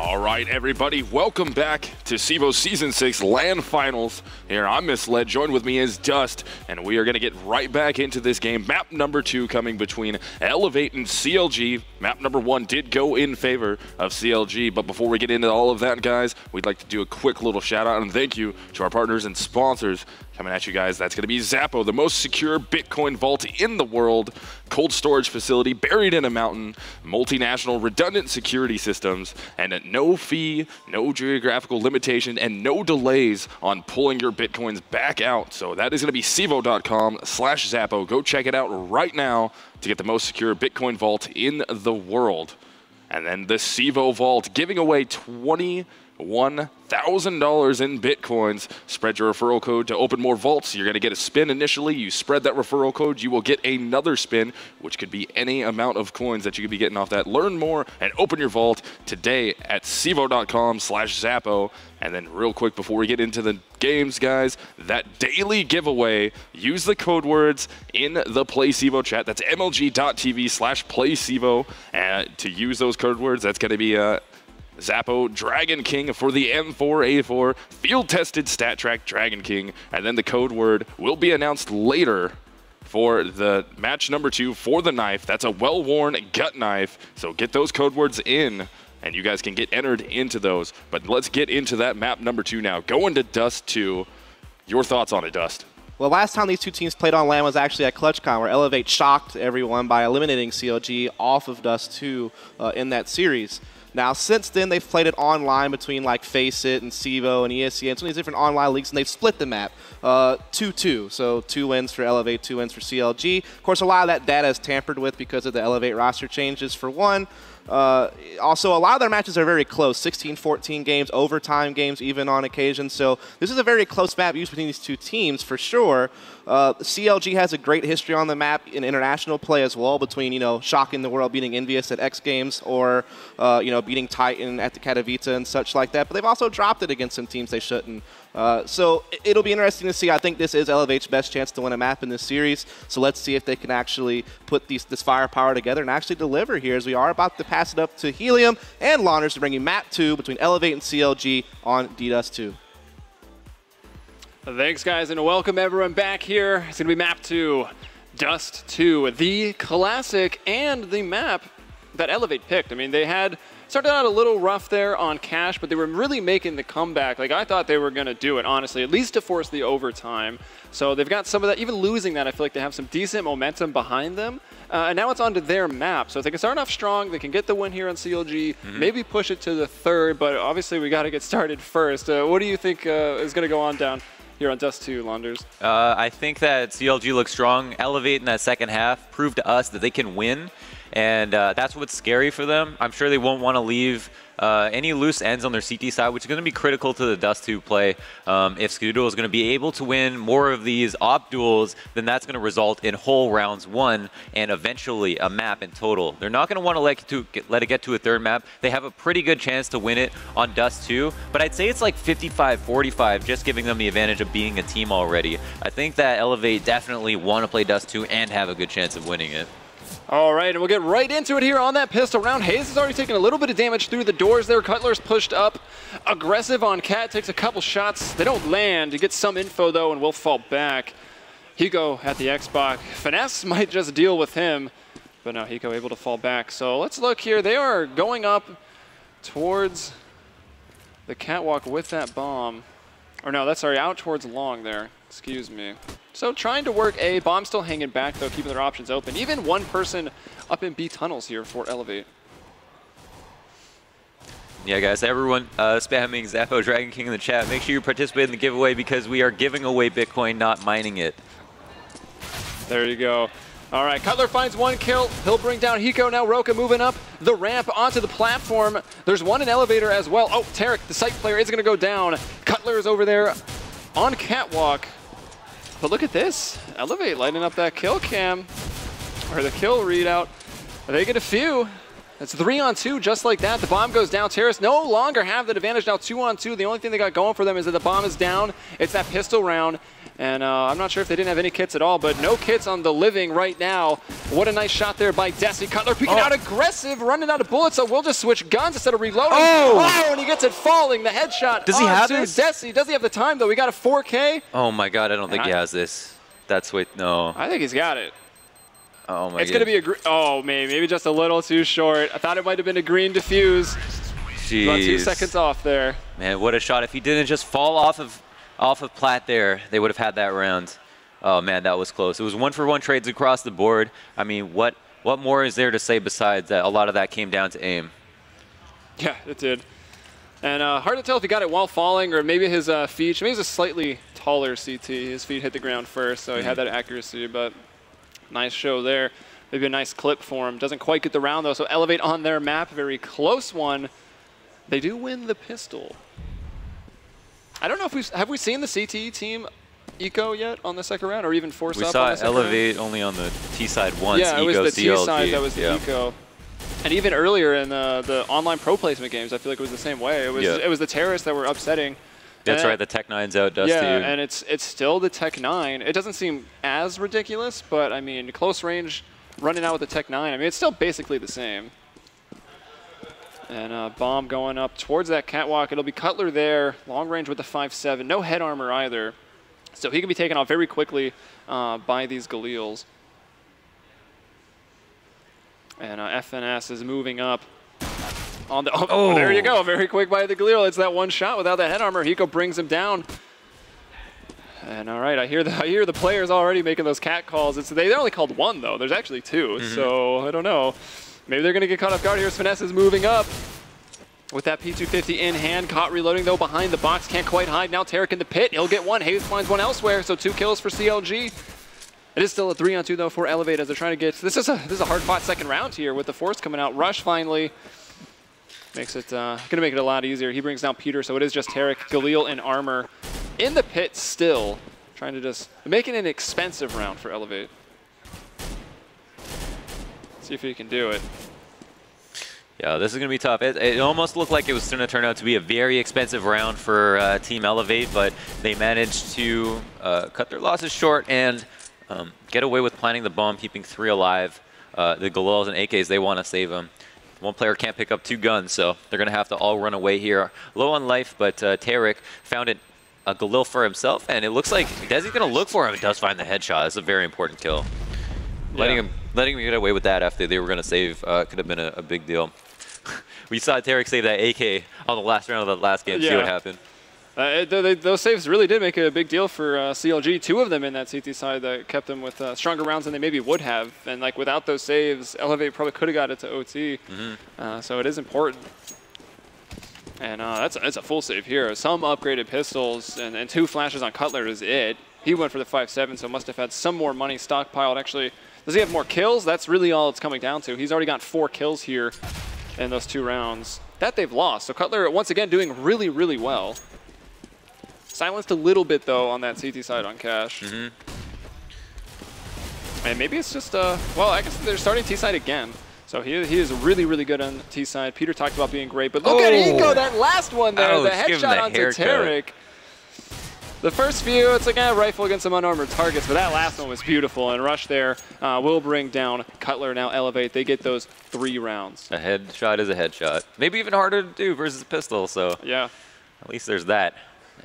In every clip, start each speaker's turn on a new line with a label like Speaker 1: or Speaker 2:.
Speaker 1: All right, everybody, welcome back to CEVO Season 6 LAN Finals. Here, I'm Misled, joined with me is Dust, and we are going to get right back into this game. Map number 2 coming between Elevate and CLG. Map number 1 did go in favor of CLG, but before we get into all of that, guys, we'd like to do a quick little shout out and thank you to our partners and sponsors. Coming at you guys, that's going to be Zappo, the most secure Bitcoin vault in the world, cold storage facility buried in a mountain, multinational redundant security systems, and no fee, no geographical limitation, and no delays on pulling your Bitcoins back out. So that is going to be CEVO.com/Zappo. Go check it out right now to get the most secure Bitcoin vault in the world. And then the CEVO vault giving away $21,000 in Bitcoins. Spread your referral code to open more vaults. You're going to get a spin initially. You spread that referral code, you will get another spin, which could be any amount of coins that you could be getting off that. Learn more and open your vault today at CEVO.com/Zappo. And then real quick before we get into the games, guys, that daily giveaway, use the code words in the PlayCEVO chat. That's MLG.tv/PlayCEVO. And to use those code words, that's going to be Zappo Dragon King for the M4A4 field-tested stat track Dragon King, and then the code word will be announced later for the match number 2 for the knife. That's a well-worn gut knife, so get those code words in, and you guys can get entered into those. But let's get into that map number 2 now. Going to Dust 2. Your thoughts on it, Dust?
Speaker 2: Well, last time these two teams played on LAN was actually at CLGCon, where Elevate shocked everyone by eliminating CLG off of Dust 2 in that series. Now, since then, they've played it online between like Faceit and CEVO and ESEA and some of these different online leagues, and they've split the map 2-2. So 2 wins for Elevate, 2 wins for CLG. Of course, a lot of that data is tampered with because of the Elevate roster changes, for one. Also, a lot of their matches are very close, 16-14 games, overtime games even on occasion. So this is a very close map used between these two teams for sure. CLG has a great history on the map in international play as well, between, shocking the world, beating Envious at X Games, or, beating Titan at the Katowice and such like that. But they've also dropped it against some teams they shouldn't. So it'll be interesting to see. I think this is Elevate's best chance to win a map in this series. So let's see if they can actually put this firepower together and actually deliver here, as we are about to pass it up to Helium and Launders to bring you map 2 between Elevate and CLG on DDust 2.
Speaker 3: Thanks, guys, and welcome everyone back here. It's going to be map 2, Dust 2, the classic and the map that Elevate picked. I mean, they had started out a little rough there on cash, but they were really making the comeback. Like, I thought they were going to do it, honestly, at least to force the overtime. So they've got some of that. Even losing that, I feel like they have some decent momentum behind them. And now it's onto their map. So if they can start off strong, they can get the win here on CLG, maybe push it to the 3rd, but obviously we got to get started first. What do you think is going to go on down here on Dust 2, Launders?
Speaker 4: I think that CLG looks strong. Elevate in that second half proved to us that they can win, and that's what's scary for them. I'm sure they won't want to leave any loose ends on their CT side, which is going to be critical to the Dust 2 play. If Scudo is going to be able to win more of these op duels, then that's going to result in whole rounds 1 and eventually a map in total. They're not going to want to let it get to a 3rd map. They have a pretty good chance to win it on Dust 2, but I'd say it's like 55-45, just giving them the advantage of being a team already. I think that Elevate definitely want to play Dust 2 and have a good chance of winning it.
Speaker 3: All right, and we'll get right into it here on that pistol round. Hayes has already taken a little bit of damage through the doors there. Cutler's pushed up. Aggressive on Cat, takes a couple shots. They don't land. He gets some info, though, and will fall back. Hiko at the Xbox. Finesse might just deal with him, but no, Hiko able to fall back. So let's look here. They are going up towards the catwalk with that bomb. Or no, that's, sorry, out towards long there. Excuse me. So trying to work A. Bomb still hanging back, though, keeping their options open. Even one person up in B tunnels here for Elevate.
Speaker 4: Yeah, guys, everyone spamming Zappo Dragon King in the chat. Make sure you participate in the giveaway because we are giving away Bitcoin, not mining it.
Speaker 3: There you go. All right, Cutler finds 1 kill. He'll bring down Hiko. Now Roka moving up the ramp onto the platform. There's one in elevator as well. Oh, Tarek, the site player, is going to go down. Cutler is over there on catwalk. But look at this. Elevate lighting up that kill cam, or the kill readout. They get a few. It's 3-on-2 just like that. The bomb goes down. Terrace no longer have that advantage now, 2-on-2. The only thing they got going for them is that the bomb is down. It's that pistol round. And I'm not sure if they didn't have any kits at all, but no kits on the Living right now. What a nice shot there by Desi. Cutler peeking out aggressive, running out of bullets, so we'll just switch guns instead of reloading. Oh, and he gets it falling. The headshot.
Speaker 4: Does he have this?
Speaker 3: Desi. Does he have the time, though? We got a 4K.
Speaker 4: Oh, my God. I don't think he has this. That's what, no.
Speaker 3: I think he's got it.
Speaker 4: Oh, my
Speaker 3: It's going to be a, oh, maybe just a little too short. I thought it might have been a green defuse.
Speaker 4: Jeez.
Speaker 3: About 2 seconds off there.
Speaker 4: Man, what a shot. If he didn't just fall off of Platt there, they would have had that round. Oh, man, that was close. It was 1-for-1 trades across the board. I mean, what more is there to say besides that? A lot of that came down to aim.
Speaker 3: Yeah, it did. And hard to tell if he got it while falling or maybe his feet. Maybe he's a slightly taller CT. His feet hit the ground first, so he had that accuracy. But nice show there. Maybe a nice clip for him. Doesn't quite get the round, though. So Elevate on their map. Very close one. They do win the pistol. I don't know if have we seen the CT team eco yet on the second round, or even force up on the second round?
Speaker 4: We saw Elevate only on the T side once.
Speaker 3: Yeah, it
Speaker 4: eco,
Speaker 3: was the
Speaker 4: CLG.
Speaker 3: T side that was the eco. And even earlier in the online pro placement games, I feel like it was the same way. It was the terrorists that were upsetting.
Speaker 4: That's right. The Tech 9's out, Dusty.
Speaker 3: Yeah, and it's still the Tech 9. It doesn't seem as ridiculous, but I mean, close range, running out with the Tech 9. I mean, it's still basically the same. And bomb going up towards that catwalk. It'll be Cutler there, long range with the 5.7. No head armor either. So he can be taken off very quickly by these Galeals. And FNS is moving up. On the, oh, there you go. Very quick by the Galil. It's that one shot without that head armor. Hiko brings him down. And all right, I hear the players already making those cat calls. They only called one, though. There's actually two. So I don't know. Maybe they're going to get caught off guard here. Finesse is moving up with that P250 in hand. Caught reloading, though, behind the box. Can't quite hide. Now Tarek in the pit. He'll get one. Hayes finds one elsewhere, so 2 kills for CLG. It is still a 3-on-2, though, for Elevate as they're trying to get... This is a hard-fought second round here with the Force coming out. Rush finally makes it... going to make it a lot easier. He brings down Peter, so it is just Tarek, Galil in armor. In the pit still. Trying to just... Making an expensive round for Elevate. See if he can do it.
Speaker 4: Yeah, this is going to be tough. It almost looked like it was going to turn out to be a very expensive round for Team Elevate, but they managed to cut their losses short and get away with planting the bomb, keeping 3 alive. The Galils and AKs, they want to save them. One player can't pick up 2 guns, so they're going to have to all run away here. Low on life, but Tarek found a Galil for himself, and it looks like Desi's going to look for him. He does find the headshot. It's a very important kill. Yeah. Letting him get away with that after they were going to save could have been a big deal. We saw Tarek save that AK on the last round of the last game. See what happened.
Speaker 3: Those saves really did make a big deal for CLG. 2 of them in that CT side that kept them with stronger rounds than they maybe would have. And like without those saves, Elevate probably could have got it to OT. So it is important. And that's a full save here. Some upgraded pistols and 2 flashes on Cutler is it. He went for the 5.7, so must have had some more money stockpiled. Actually, does he have more kills? That's really all it's coming down to. He's already got 4 kills here in those 2 rounds that they've lost. So Cutler, once again, doing really, really well. Silenced a little bit, though, on that CT side on Cash. And maybe it's just, well, I guess they're starting T side again. So he is really, really good on T side. Peter talked about being great, but look at Eco, that last one there, the headshot onto Tarek. The first few, it's like a rifle against some unarmored targets, but that last one was beautiful. And Rush there will bring down Cutler. Now Elevate. They get those 3 rounds.
Speaker 4: A headshot is a headshot. Maybe even harder to do versus a pistol. So
Speaker 3: yeah,
Speaker 4: at least there's that.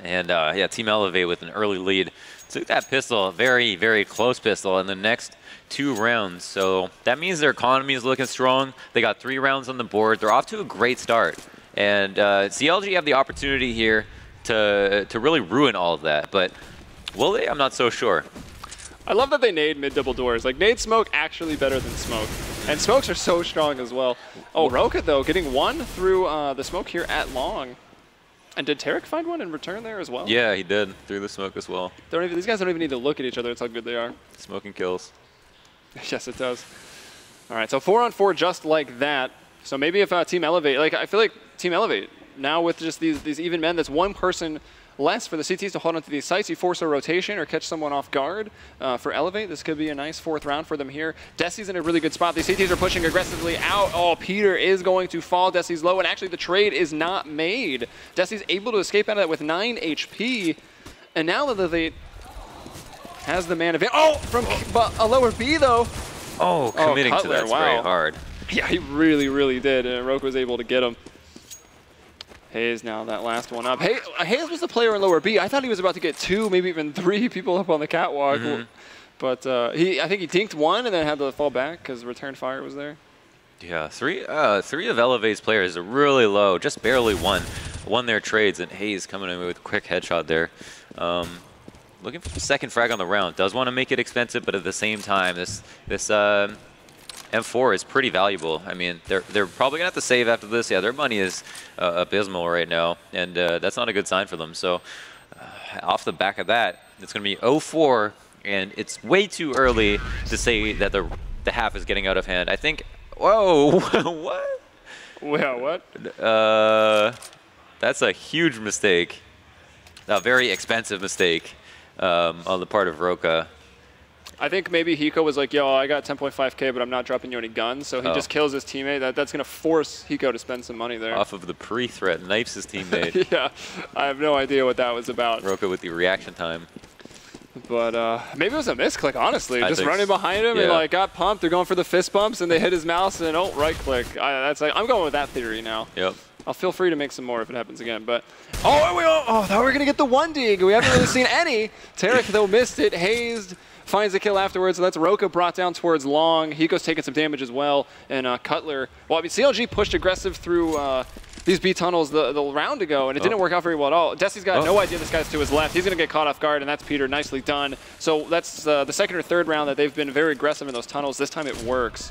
Speaker 4: And yeah, Team Elevate with an early lead. Took that pistol, a very, very close pistol, in the next 2 rounds. So that means their economy is looking strong. They got 3 rounds on the board. They're off to a great start. And CLG have the opportunity here to really ruin all of that, but will they? I'm not so sure.
Speaker 3: I love that they nade mid double doors. Like, nade smoke actually better than smoke. And smokes are so strong as well. Oh, Roka, though, getting 1 through the smoke here at long. And did Tarek find one in return there as well?
Speaker 4: Yeah, he did, through the smoke as well.
Speaker 3: These guys don't even need to look at each other. That's how good they are.
Speaker 4: Smoking kills.
Speaker 3: Yes, it does. All right, so 4-on-4 just like that. So maybe if Team Elevate, like, I feel like Team Elevate, now with just these even men, that's 1 person less for the CTs to hold onto these sites. You force a rotation or catch someone off guard for Elevate. This could be a nice 4th round for them here. Desi's in a really good spot. These CTs are pushing aggressively out. Oh, Peter is going to fall. Desi's low, and actually the trade is not made. Desi's able to escape out of that with 9 HP. And now Elevate has the man advantage. Oh, from a lower B though.
Speaker 4: Oh, committing to
Speaker 3: Cutler,
Speaker 4: that's very hard.
Speaker 3: Yeah, he really, really did, and Roka was able to get him. Hayes now that last one up. Hayes was the player in lower B. I thought he was about to get 2, maybe even 3 people up on the catwalk. But I think he dinked 1 and then had to fall back because return fire was there.
Speaker 4: Yeah, three of Elevate's players are really low, just barely won their trades, and Hayes coming in with a quick headshot there. Looking for the second frag on the round. Does want to make it expensive, but at the same time, this M4 is pretty valuable. I mean, they're probably gonna have to save after this. Yeah, their money is abysmal right now, and that's not a good sign for them. So off the back of that, it's gonna be 0-4, and it's way too early to say that the half is getting out of hand. I think. Whoa! What?
Speaker 3: Well, what?
Speaker 4: That's a huge mistake. A very expensive mistake on the part of Roka.
Speaker 3: I think maybe Hiko was like, yo, I got 10.5K, but I'm not dropping you any guns. So he just kills his teammate. That's going to force Hiko to spend some money there.
Speaker 4: Off of the pre-threat, knifes his teammate.
Speaker 3: Yeah, I have no idea what that was about.
Speaker 4: Roka with the reaction time.
Speaker 3: But maybe it was a misclick, honestly. Just running behind him and like got pumped. They're going for the fist bumps, and they hit his mouse, and right click. I'm going with that theory now.
Speaker 4: Yep.
Speaker 3: I'll feel free to make some more if it happens again. But thought we were going to get the 1 dig. We haven't really seen any. Tarek, though, missed it. Hazed. Finds the kill afterwards, so that's Roka brought down towards long. Hiko's taking some damage as well, and Cutler. Well, I mean, CLG pushed aggressive through these B tunnels the round ago, and it didn't work out very well at all. Desi's got no idea this guy's to his left. He's going to get caught off guard, and that's Peter. Nicely done. So that's the second or third round that they've been very aggressive in those tunnels. This time it works.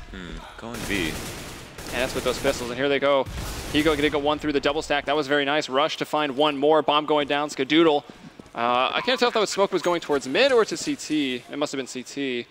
Speaker 4: Going B.
Speaker 3: And that's with those pistols, and here they go. Hiko going to go 1 through the double stack. That was very nice. Rush to find 1 more. Bomb going down. Skadoodle. I can't tell if that smoke was going towards mid or to CT. It must have been CT.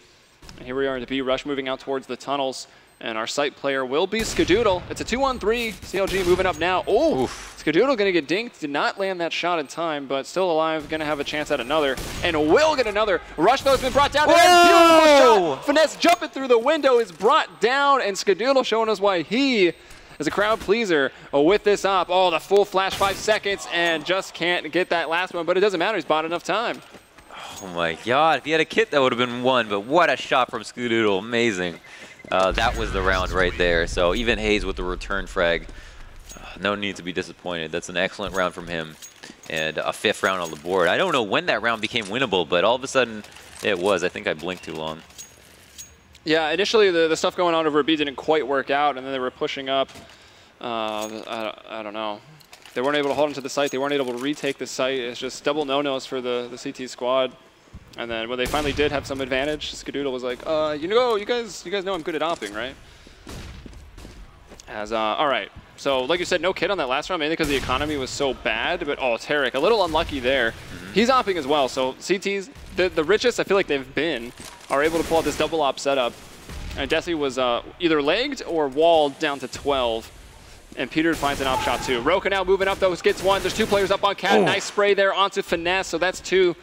Speaker 3: And here we are into B. Rush moving out towards the tunnels. And our site player will be Skadoodle. It's a 2-on-3. CLG moving up now. Oh, Skadoodle going to get dinked. Did not land that shot in time, but still alive. Going to have a chance at another. And will get another. Rush, though, has been brought down. Beautiful shot. Finesse jumping through the window is brought down. And Skadoodle showing us why he is a crowd pleaser with this op. Oh, the full flash, 5 seconds, and just can't get that last one, but it doesn't matter. He's bought enough time.
Speaker 4: Oh my God, if he had a kit, that would have been 1, but what a shot from Skadoodle, amazing. That was the round right there. So even Hayes with the return frag, no need to be disappointed. That's an excellent round from him, and a 5th round on the board. I don't know when that round became winnable, but all of a sudden it was. I think I blinked too long.
Speaker 3: Yeah, initially the stuff going on over B didn't quite work out, and then they were pushing up. I don't know. They weren't able to hold onto the site. They weren't able to retake the site. It's just double no-nos for the CT squad. And then when they finally did have some advantage, Skadoodle was like, you guys know I'm good at opping, right? All right. So like you said, no kit on that last round, mainly because the economy was so bad. But Tarek, a little unlucky there. He's opping as well. So CT's the richest I feel like they've been are able to pull out this double op setup. And Desi was either legged or walled down to 12. And Peter finds an op shot too. Roka now moving up though, gets 1. There's 2 players up on Cat. Nice spray there onto Finesse, so that's 2.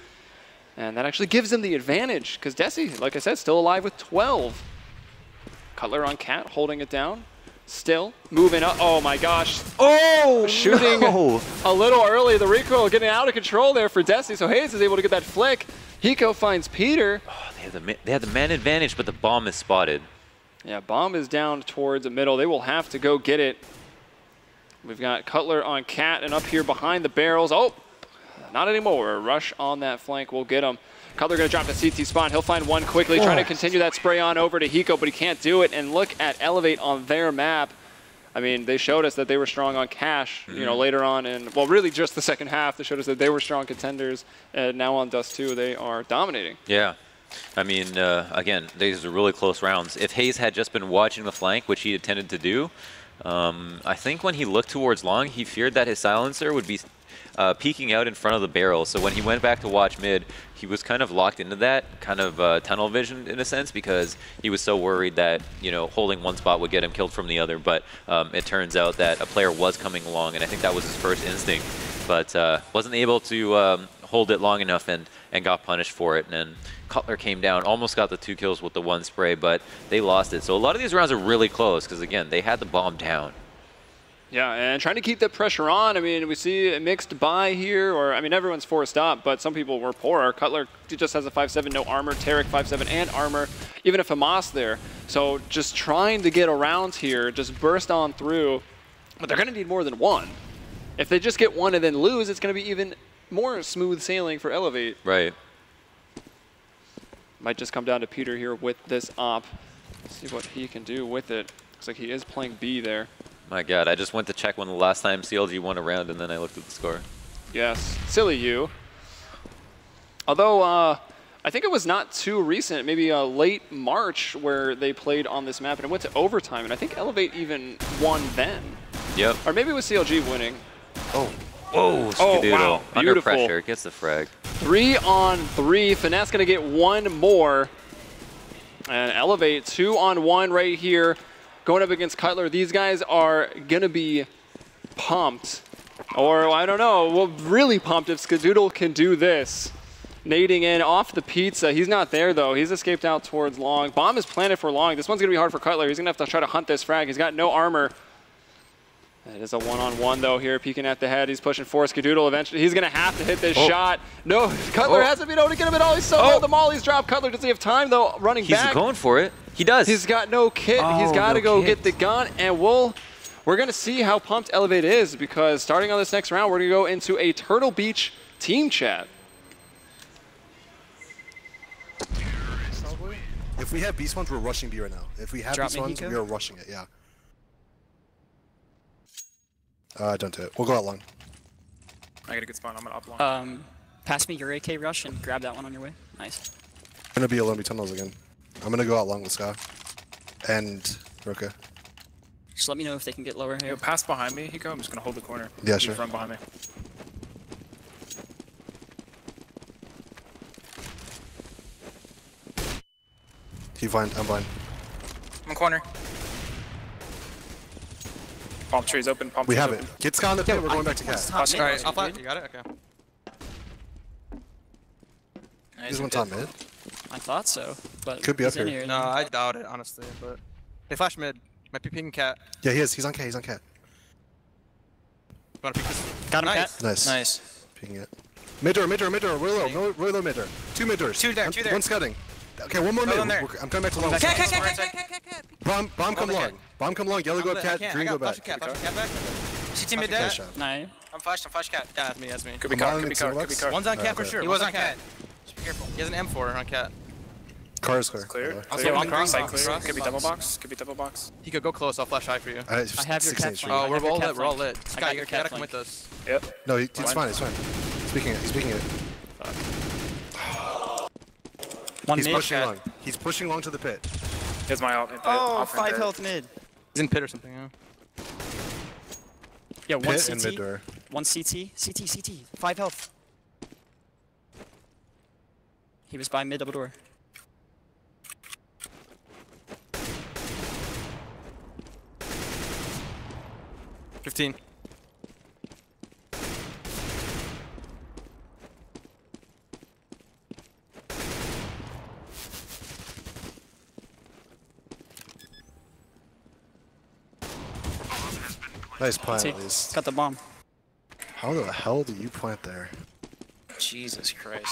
Speaker 3: And that actually gives him the advantage because Desi, like I said, still alive with 12. Cutler on Cat, holding it down. Still moving up. Oh my gosh. Shooting a little early. The recoil getting out of control there for Desi. So Hayes is able to get that flick. Hiko finds Peter.
Speaker 4: They have the man advantage, but the bomb is spotted.
Speaker 3: Yeah, bomb is down towards the middle. They will have to go get it. We've got Cutler on Cat and up here behind the barrels. Oh, not anymore. Rush on that flank will get him. Cutler going to drop the CT spawn. He'll find 1 quickly, trying to continue that spray on over to Hiko, but he can't do it. And look at Elevate on their map. I mean, they showed us that they were strong on Cash, you know, later on. And, well, really just the second half. They showed us that they were strong contenders. And now on Dust 2, they are dominating.
Speaker 4: Yeah. I mean, again, these are really close rounds. If Hayes had just been watching the flank, which he intended to do, I think when he looked towards long, he feared that his silencer would be peeking out in front of the barrel. So when he went back to watch mid, he was kind of locked into that kind of tunnel vision in a sense, because he was so worried that, you know, holding one spot would get him killed from the other. But it turns out that a player was coming along, and I think that was his first instinct, but wasn't able to hold it long enough and got punished for it. And Cutler came down, almost got the 2 kills with the 1 spray, but they lost it. So a lot of these rounds are really close because, again, they had the bomb down.
Speaker 3: Yeah, and trying to keep that pressure on. I mean, we see a mixed buy here, or I mean, everyone's forced up, but some people were poor. Cutler just has a 5-7, no armor. Tarek 5-7 and armor, even a Famas there. So just trying to get around here, just burst on through, but they're going to need more than one. If they just get one and then lose, it's going to be even more smooth sailing for Elevate.
Speaker 4: Right.
Speaker 3: Might just come down to Peter here with this op. See what he can do with it. Looks like he is playing B there.
Speaker 4: My God, I just went to check when the last time CLG won a round, and then I looked at the score.
Speaker 3: Yes, silly you. Although, I think it was not too recent, maybe late March, where they played on this map, and it went to overtime, and I think Elevate even won then.
Speaker 4: Yep.
Speaker 3: Or maybe it was CLG winning.
Speaker 4: Oh. Whoa, Skadoodle.
Speaker 3: Wow.
Speaker 4: Under
Speaker 3: Beautiful.
Speaker 4: pressure, gets the frag.
Speaker 3: 3-on-3, Finesse gonna get one more. And Elevate 2-on-1 right here. Going up against Cutler, these guys are gonna be pumped. Or, I don't know, well, really pumped if Skadoodle can do this. Nading in off the pizza. He's not there, though. He's escaped out towards Long. Bomb is planted for Long. This one's gonna be hard for Cutler. He's gonna have to try to hunt this frag. He's got no armor. It is a one-on-one, though, here, peeking at the head. He's pushing for Skadoodle eventually. He's going to have to hit this shot. No, Cutler hasn't been able to get him at all. He's so low. The molly's dropped. Cutler doesn't have time, though, running back.
Speaker 4: He's going for it. He does.
Speaker 3: He's got no kit. He's got to go get the gun, and we're going to see how pumped Elevate is, because starting on this next round, we're going to go into a Turtle Beach team chat.
Speaker 5: If we have B spawns, we're rushing B right now. If we have B spawns, we are rushing it, yeah. Don't do it. We'll go out long.
Speaker 6: I got a good spawn. I'm gonna up long.
Speaker 7: Pass me your AK rush and grab that one on your way. Nice.
Speaker 5: I'm gonna be alone be tunnels again. I'm gonna go out long with Ska. And Roka.
Speaker 7: Just let me know if they can get lower here.
Speaker 6: Yo, pass behind me, Hiko. I'm just gonna hold the corner.
Speaker 5: Yeah,
Speaker 6: You
Speaker 5: sure.
Speaker 6: Run behind me.
Speaker 5: He blind. I'm blind.
Speaker 6: I'm in corner. Palm tree's open. Palm
Speaker 5: We
Speaker 6: tree's
Speaker 5: have
Speaker 6: open.
Speaker 5: it. Get Ska on the pit. We're going back to cat.
Speaker 6: Alright,
Speaker 8: I'll flash. You got it? Okay.
Speaker 5: He's one top mid.
Speaker 7: I thought so, but
Speaker 5: Could be
Speaker 7: he's
Speaker 5: up
Speaker 7: in
Speaker 5: here.
Speaker 8: No, I doubt it, honestly, but they flash mid. Might be picking cat.
Speaker 5: Yeah, he is. He's on cat. He's on cat.
Speaker 8: Wanna peek this?
Speaker 7: Got him,
Speaker 8: Nice.
Speaker 7: Cat.
Speaker 5: Nice.
Speaker 6: Nice.
Speaker 5: Peeking it. Mid door, mid door, mid door. Really low. No, really low mid door. Two mid doors.
Speaker 6: Two there, two there.
Speaker 5: One scouting. Okay, one more mid.
Speaker 6: One there.
Speaker 5: I'm coming back to long.
Speaker 8: Cat.
Speaker 5: Bomb come
Speaker 8: the
Speaker 5: long.
Speaker 8: cat.
Speaker 5: Bomb come long. Yellow go up cat. Green go back.
Speaker 8: Flash cat back.
Speaker 6: CT mid
Speaker 5: Cat
Speaker 6: there.
Speaker 5: shot.
Speaker 7: Nice.
Speaker 6: I'm flashed cat.
Speaker 8: Yeah, that's me.
Speaker 6: Could be
Speaker 5: I'm
Speaker 6: car,
Speaker 5: on
Speaker 6: could be
Speaker 5: in
Speaker 6: car,
Speaker 5: single
Speaker 6: could be
Speaker 5: box.
Speaker 6: car.
Speaker 8: One's on cat for
Speaker 5: okay.
Speaker 8: sure.
Speaker 6: He was on cat. Just be careful.
Speaker 8: He has an M4 on cat.
Speaker 5: Car is clear.
Speaker 6: Clear.
Speaker 5: by the way.
Speaker 6: Clear.
Speaker 8: one cross,
Speaker 6: Side
Speaker 8: one
Speaker 6: clear.
Speaker 8: cross.
Speaker 6: Could be double box. Could be double box.
Speaker 8: He could go close. I'll flash high for you.
Speaker 7: I have your cat flank.
Speaker 8: Oh,
Speaker 7: I
Speaker 8: we're
Speaker 7: have your
Speaker 8: all
Speaker 7: cat
Speaker 8: lit. We're all
Speaker 7: flank.
Speaker 8: lit.
Speaker 7: I
Speaker 8: Sky,
Speaker 7: got
Speaker 8: you
Speaker 7: your
Speaker 8: gotta
Speaker 7: cat
Speaker 8: come
Speaker 7: flank.
Speaker 8: with us.
Speaker 6: Yep.
Speaker 5: No, it's fine. It's fine. Speaking it. He's speaking it.
Speaker 7: One
Speaker 5: He's
Speaker 7: mid.
Speaker 5: pushing long. He's pushing long to the pit.
Speaker 6: Here's my ult.
Speaker 7: Oh, 5 health mid.
Speaker 8: He's in pit or something, yeah.
Speaker 7: Yeah, one
Speaker 5: Pit and mid
Speaker 7: CT.
Speaker 5: door.
Speaker 7: One CT. CT. 5 health. He was by mid double door.
Speaker 8: $15.
Speaker 5: Nice plant
Speaker 7: CT.
Speaker 5: at least.
Speaker 7: Got the bomb.
Speaker 5: How the hell do you plant there?
Speaker 6: Jesus Christ.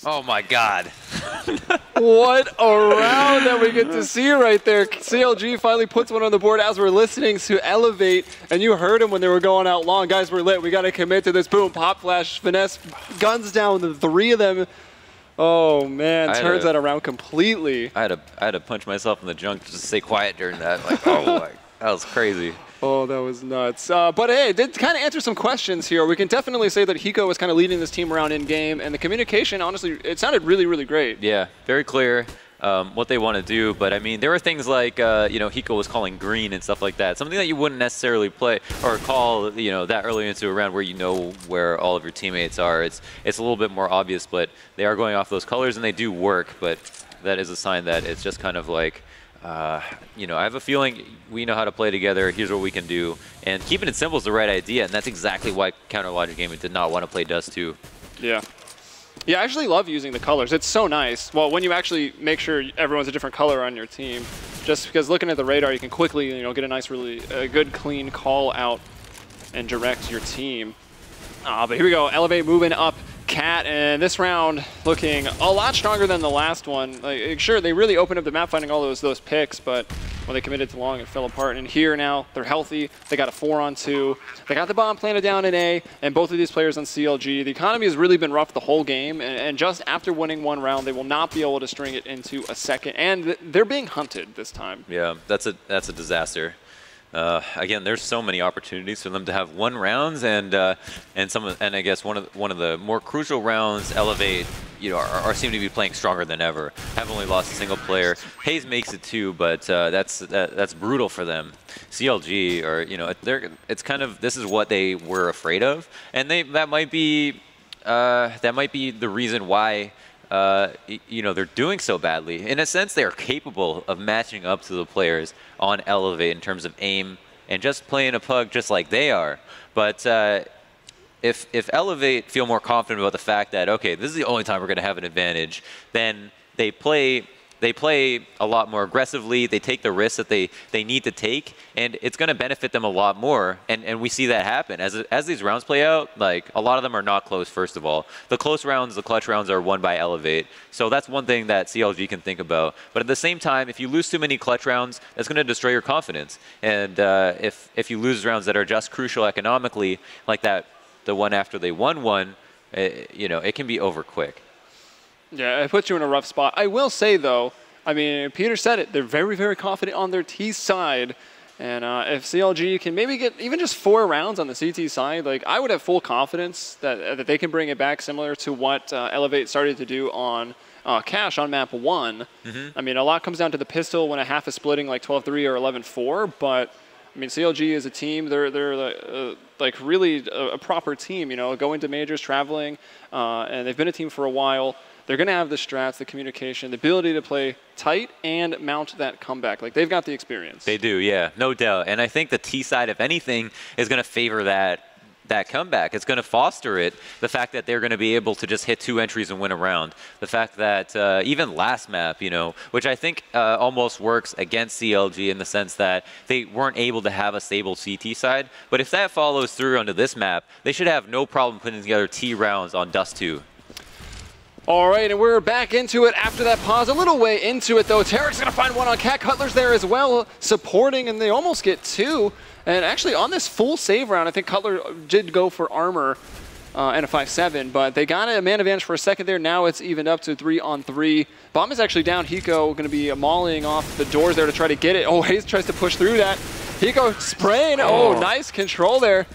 Speaker 4: Oh my God.
Speaker 3: What a round that we get to see right there. CLG finally puts one on the board as we're listening to Elevate, and you heard him when they were going out long. Guys, we're lit. We got to commit to this. Boom, pop flash, finesse, guns down, the 3 of them. Oh, man, turns that around completely.
Speaker 4: I had to punch myself in the junk just to stay quiet during that. Like, oh my, that was crazy.
Speaker 3: Oh, that was nuts. But hey, it did kind of answer some questions here. We can definitely say that Hiko was kind of leading this team around in-game, and the communication, honestly, it sounded really, really great.
Speaker 4: Yeah, very clear what they want to do. But, I mean, there were things like, you know, Hiko was calling green and stuff like that. Something that you wouldn't necessarily play or call, you know, that early into a round where you know where all of your teammates are. It's a little bit more obvious, but they are going off those colors, and they do work. But that is a sign that it's just kind of like, you know, I have a feeling we know how to play together. Here's what we can do. And keeping it simple is the right idea, and that's exactly why Counter Logic Gaming did not want to play Dust 2.
Speaker 3: Yeah. Yeah, I actually love using the colors. It's so nice. Well, when you actually make sure everyone's a different color on your team, just because looking at the radar, you can quickly, get a nice, really good, clean call out and direct your team. But here we go. Elevate moving up Cat, and this round looking a lot stronger than the last one. Like, sure, they really opened up the map finding all those picks, but when they committed to long, it fell apart. And here now, they're healthy. They got a 4-on-2. They got the bomb planted down in A, and both of these players on CLG. The economy has really been rough the whole game, and just after winning one round, they will not be able to string it into a second. And they're being hunted this time.
Speaker 4: Yeah, that's a disaster. Again, there's so many opportunities for them to have won rounds, and I guess one of the more crucial rounds, Elevate, are seem to be playing stronger than ever. Have only lost a single player. Hayes makes it 2, but that's brutal for them. CLG, it's kind of, this is what they were afraid of, and that might be the reason why. They're doing so badly. In a sense, they are capable of matching up to the players on Elevate in terms of aim and just playing a pug just like they are. But if Elevate feel more confident about the fact that, okay, this is the only time we're going to have an advantage, then they play a lot more aggressively. They take the risks that they need to take, and it's going to benefit them a lot more. And we see that happen as these rounds play out. Like, a lot of them are not close. First of all, the close rounds, the clutch rounds, are won by Elevate. So that's one thing that CLG can think about. But at the same time, if you lose too many clutch rounds, that's going to destroy your confidence. And if you lose rounds that are just crucial economically, like that, the one after they won one, it can be over quick.
Speaker 3: Yeah, it puts you in a rough spot. I will say, though, I mean, Peter said it, they're very, very confident on their T side. And if CLG can maybe get even just 4 rounds on the CT side, like, I would have full confidence that they can bring it back similar to what Elevate started to do on Cash on map 1. I mean, a lot comes down to the pistol when a half is splitting like 12-3 or 11-4, but I mean, CLG is a team. They're like really a proper team, going to majors, traveling, and they've been a team for a while. They're going to have the strats, the communication, the ability to play tight and mount that comeback. Like, they've got the experience.
Speaker 4: They do, yeah, no doubt. And I think the T side, if anything, is going to favor that comeback. It's going to foster it. The fact that they're going to be able to just hit 2 entries and win a round. The fact that even last map, which I think almost works against CLG in the sense that they weren't able to have a stable CT side. But if that follows through onto this map, they should have no problem putting together T rounds on Dust 2.
Speaker 3: All right, and we're back into it after that pause. A little way into it, though. Tarek's going to find one on Cat. Cutler's there as well, supporting, and they almost get 2. And actually, on this full save round, I think Cutler did go for armor and a 5-7, but they got a man advantage for a second there. Now it's evened up to 3-on-3. Bomb is actually down. Hiko going to be mauling off the doors there to try to get it. Oh, Hayes tries to push through that. Hiko spraying. Oh, nice control there.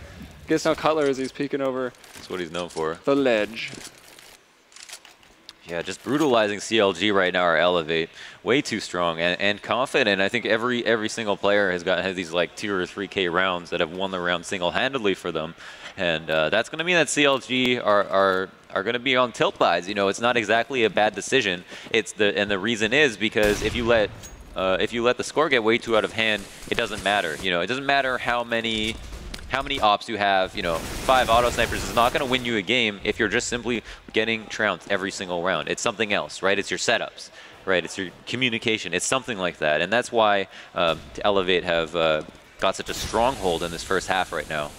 Speaker 3: Guess now Cutler as he's peeking over.
Speaker 4: That's what he's known for.
Speaker 3: The ledge.
Speaker 4: Yeah, just brutalizing CLG right now, or Elevate. Way too strong and confident. I think every single player has these like 2 or 3K rounds that have won the round single-handedly for them. And that's going to mean that CLG are going to be on tilt buys. It's not exactly a bad decision. And the reason is because if you let the score get way too out of hand, it doesn't matter. It doesn't matter how many ops you have. 5 auto snipers is not going to win you a game if you're just simply getting trounced every single round. It's something else, right? It's your setups, right? It's your communication. It's something like that. And that's why Elevate have got such a stronghold in this first half right now.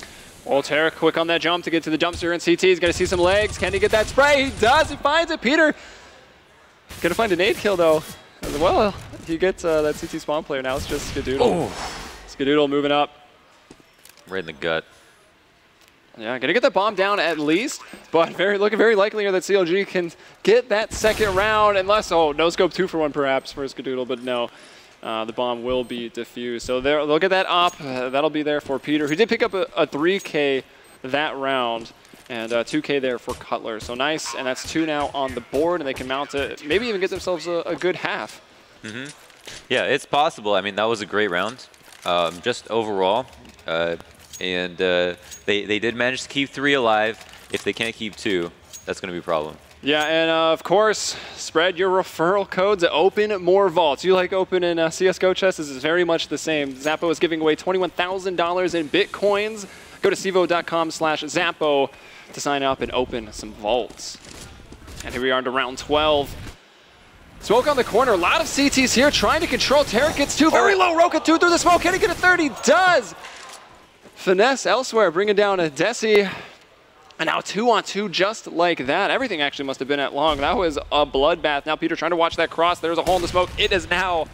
Speaker 3: Well, Tarek quick on that jump to get to the dumpster, and CT is going to see some legs. Can he get that spray? He does. He finds it. Peter going to find a nade kill, though. Well, he gets that CT spawn player. Now it's just Skadoodle.
Speaker 4: Oh.
Speaker 3: Skadoodle moving up.
Speaker 4: Right in the gut.
Speaker 3: Yeah, gonna get the bomb down at least, but looking very likely here that CLG can get that second round, unless, no scope 2 for 1 perhaps for Skadoodle, but no, the bomb will be defused. So they'll get that op. That'll be there for Peter, who did pick up a 3K that round, and 2K there for Cutler. So nice, and that's 2 now on the board, and they can mount it, maybe even get themselves a good half.
Speaker 4: Yeah, it's possible. I mean, that was a great round, just overall. And they did manage to keep 3 alive. If they can't keep 2, that's going to be a problem.
Speaker 3: Yeah, and of course, spread your referral codes. Open more vaults. You like opening CSGO chests? This is very much the same. Zappo is giving away $21,000 in Bitcoins. Go to CEVO.com/Zappo to sign up and open some vaults. And here we are into round 12. Smoke on the corner, a lot of CTs here trying to control. Tarek gets 2, very low. Roka 2 through the smoke, can he get a 30? Does! Finesse elsewhere, bringing down a Desi. And now 2-on-2 just like that. Everything actually must have been at long. That was a bloodbath. Now Peter trying to watch that cross. There's a hole in the smoke. It has now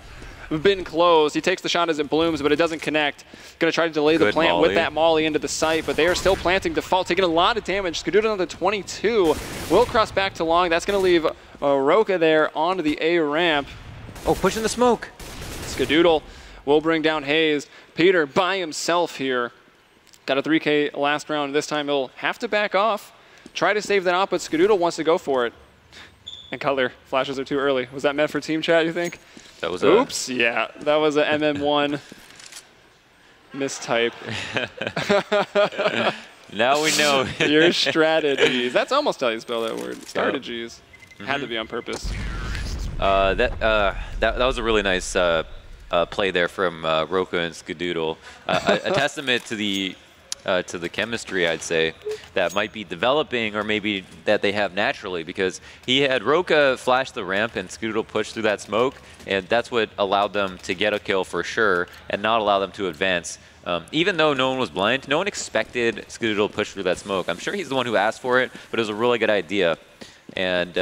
Speaker 3: been closed. He takes the shot as it blooms, but it doesn't connect. Going to try to delay the plant with that molly into the site, but they are still planting default, taking a lot of damage. Skadoodle on the 22. Will cross back to long. That's going to leave Roka there onto the A ramp.
Speaker 4: Oh, pushing the smoke.
Speaker 3: Skadoodle will bring down Hayes. Peter by himself here. Got a 3K last round. This time he'll have to back off. Try to save that off, but Skadoodle wants to go for it. And Cutler, flashes are too early. Was that meant for team chat, you think?
Speaker 4: That was
Speaker 3: Oops, yeah. That was a MM1 mistype.
Speaker 4: Now we know.
Speaker 3: Your strategies. That's almost how you spell that word. Strategies. Had to be on purpose.
Speaker 4: That was a really nice play there from Roka and Skadoodle. A testament to the chemistry, I'd say, that might be developing or maybe that they have naturally, because he had Roka flash the ramp and Skadoodle push through that smoke, and that's what allowed them to get a kill for sure and not allow them to advance. Even though no one was blind, no one expected Skadoodle to push through that smoke. I'm sure he's the one who asked for it, but it was a really good idea. And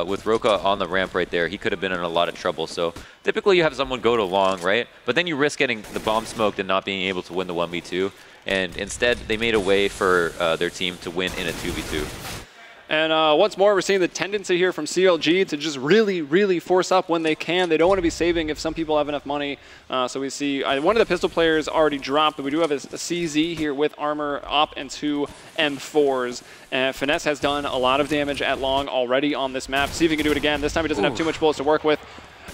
Speaker 4: with Roka on the ramp right there, he could have been in a lot of trouble. So typically you have someone go to long, right? But then you risk getting the bomb smoked and not being able to win the 1v2. And instead, they made a way for their team to win in a 2v2.
Speaker 3: And once more, we're seeing the tendency here from CLG to just really, really force up when they can. They don't want to be saving if some people have enough money. So we see one of the pistol players already dropped, but we do have a CZ here with armor up and 2 M4s. And Finesse has done a lot of damage at long already on this map. See if he can do it again. This time he doesn't have too much bullets to work with.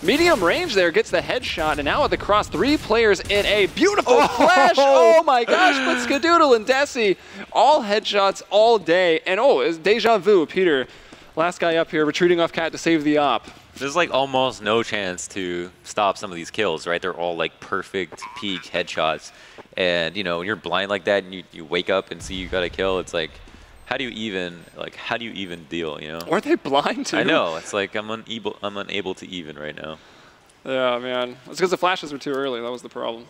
Speaker 3: Medium range there, gets the headshot, and now at the cross, 3 players in a beautiful flash. Oh my gosh, but Skadoodle and Desi, all headshots all day. And it's deja vu, Peter. Last guy up here, retreating off Cat to save the op.
Speaker 4: There's like almost no chance to stop some of these kills, right? They're all like perfect peak headshots. And you know, when you're blind like that and you wake up and see you got a kill, it's like, how do you even deal, you know?
Speaker 3: Weren't they blind too?
Speaker 4: I know, it's like I'm unable to even right now.
Speaker 3: Yeah, man. It's because the flashes were too early. That was the problem.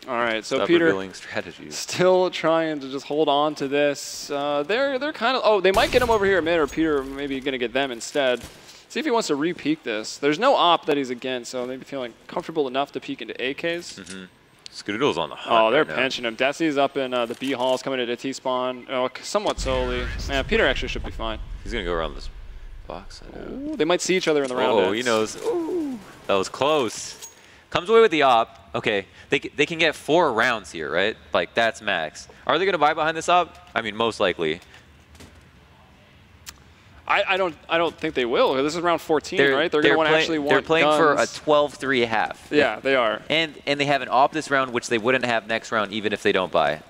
Speaker 3: All right, so
Speaker 4: Stop
Speaker 3: Peter
Speaker 4: revealing strategies.
Speaker 3: Still trying to just hold on to this. They're kind of, they might get him over here at mid, or Peter maybe going to get them instead. See if he wants to re-peek this. There's no op that he's against, so maybe feeling comfortable enough to peek into AKs.
Speaker 4: Skadoodle's on the hunt.
Speaker 3: They're
Speaker 4: right
Speaker 3: pinching him. Desi's up in the B halls, coming into T-spawn. Somewhat solely. Man, Peter actually should be fine.
Speaker 4: He's going to go around this box.
Speaker 3: Ooh, they might see each other in the round.
Speaker 4: Oh, he knows. Ooh, that was close. Comes away with the op. Okay, they can get 4 rounds here, right? Like, that's max. Are they going to buy behind this op? I mean, most likely.
Speaker 3: I don't think they will. This is round 14, right? They're going to actually want
Speaker 4: They're playing
Speaker 3: guns.
Speaker 4: for a 12-3 half.
Speaker 3: Yeah, they are.
Speaker 4: And they have an op this round, which they wouldn't have next round, even if they don't buy.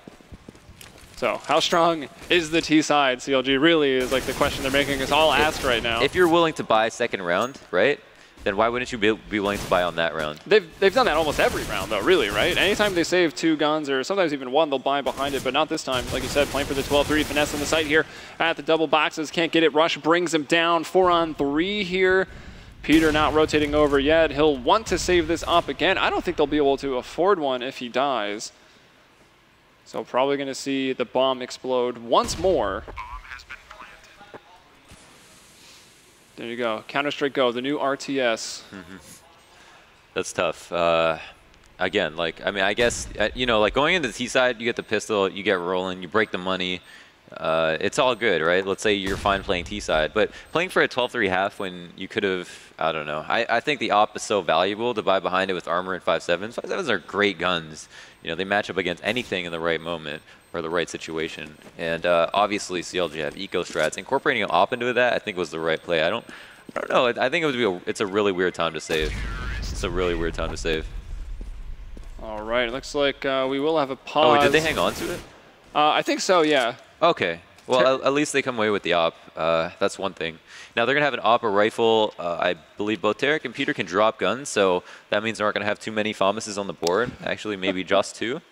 Speaker 3: So how strong is the T side? CLG really is like the question they're making us all ask right now.
Speaker 4: If you're willing to buy second round, right? Then why wouldn't you be willing to buy on that round?
Speaker 3: They've done that almost every round, though, really, right? Anytime they save 2 guns, or sometimes even 1, they'll buy behind it, but not this time. Like you said, playing for the 12-3. Finesse on the site here at the double boxes. Can't get it. Rush brings him down. 4-on-3 here. Peter not rotating over yet. He'll want to save this up again. I don't think they'll be able to afford one if he dies. So probably going to see the bomb explode once more. There you go. Counter-Strike Go, the new RTS.
Speaker 4: That's tough. Again, like, I mean, I guess, you know, like going into the T side, you get the pistol, you get rolling, you break the money. It's all good, right? Let's say you're fine playing T side, but playing for a 12-3 half when you could have, I don't know. I think the op is so valuable to buy behind it with armor and 5.7s. 5.7s are great guns. You know, they match up against anything in the right moment or the right situation. And obviously CLG have eco strats. Incorporating an op into that, I think, was the right play. I don't know. I think it's a really weird time to save. It's a really weird time to save.
Speaker 3: All right, it looks like we will have a pause.
Speaker 4: Oh, did they hang on to it?
Speaker 3: I think so, yeah.
Speaker 4: Okay. Well, at least they come away with the op. That's one thing. Now they're going to have an op or rifle. I believe both Tarek and Peter can drop guns, so that means they aren't going to have too many FAMASes on the board. Actually, maybe just 2.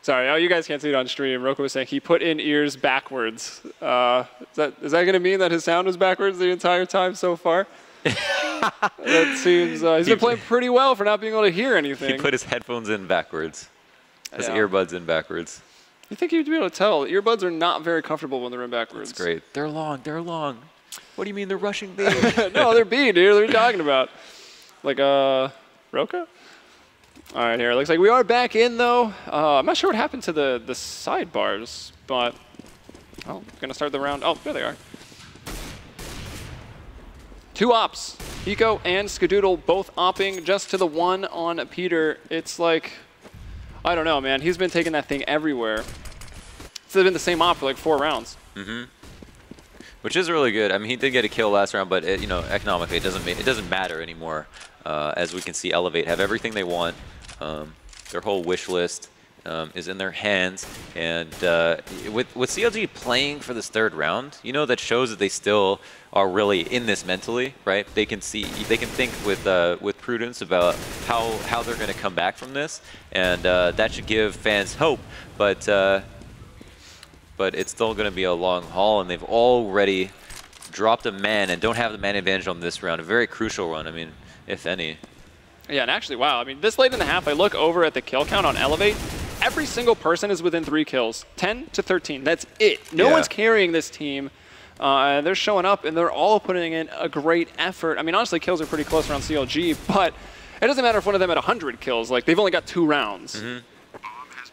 Speaker 3: Sorry, oh, you guys can't see it on stream. Roko was saying he put in ears backwards. Is that going to mean that his sound was backwards the entire time so far? That seems he's been playing pretty well for not being able to hear anything.
Speaker 4: He put his headphones in backwards. His
Speaker 3: Yeah.
Speaker 4: earbuds in backwards.
Speaker 3: You think you'd be able to tell? Earbuds are not very comfortable when they're in backwards.
Speaker 4: That's great. They're long. They're long. What do you mean they're rushing B?
Speaker 3: No, they're B, dude. What are you talking about? Like, Roka? All right, here. Looks like we are back in, though. I'm not sure what happened to the sidebars, but... Oh, gonna start the round. Oh, there they are. 2 ops. Hiko and Skadoodle both opping just to the 1 on Peter. It's like... I don't know, man. He's been taking that thing everywhere. It's been the same op for like 4 rounds.
Speaker 4: Mm-hmm. Which is really good. I mean, he did get a kill last round, but you know, economically, it doesn't matter anymore. As we can see, Elevate have everything they want. Their whole wish list is in their hands, and with CLG playing for this 3rd round, you know, that shows that they still are really in this mentally, right? They can think with prudence about how they're going to come back from this, and that should give fans hope. But it's still going to be a long haul, and they've already dropped a man and don't have the man advantage on this round. A very crucial run, I mean, if any.
Speaker 3: Yeah, and actually, wow. I mean, this late in the half, I look over at the kill count on Elevate. Every single person is within 3 kills. 10 to 13. That's it. No one's carrying this team. They're showing up, and they're all putting in a great effort. I mean, honestly, kills are pretty close around CLG, but it doesn't matter if one of them had 100 kills. Like, they've only got 2 rounds.
Speaker 4: Mm-hmm.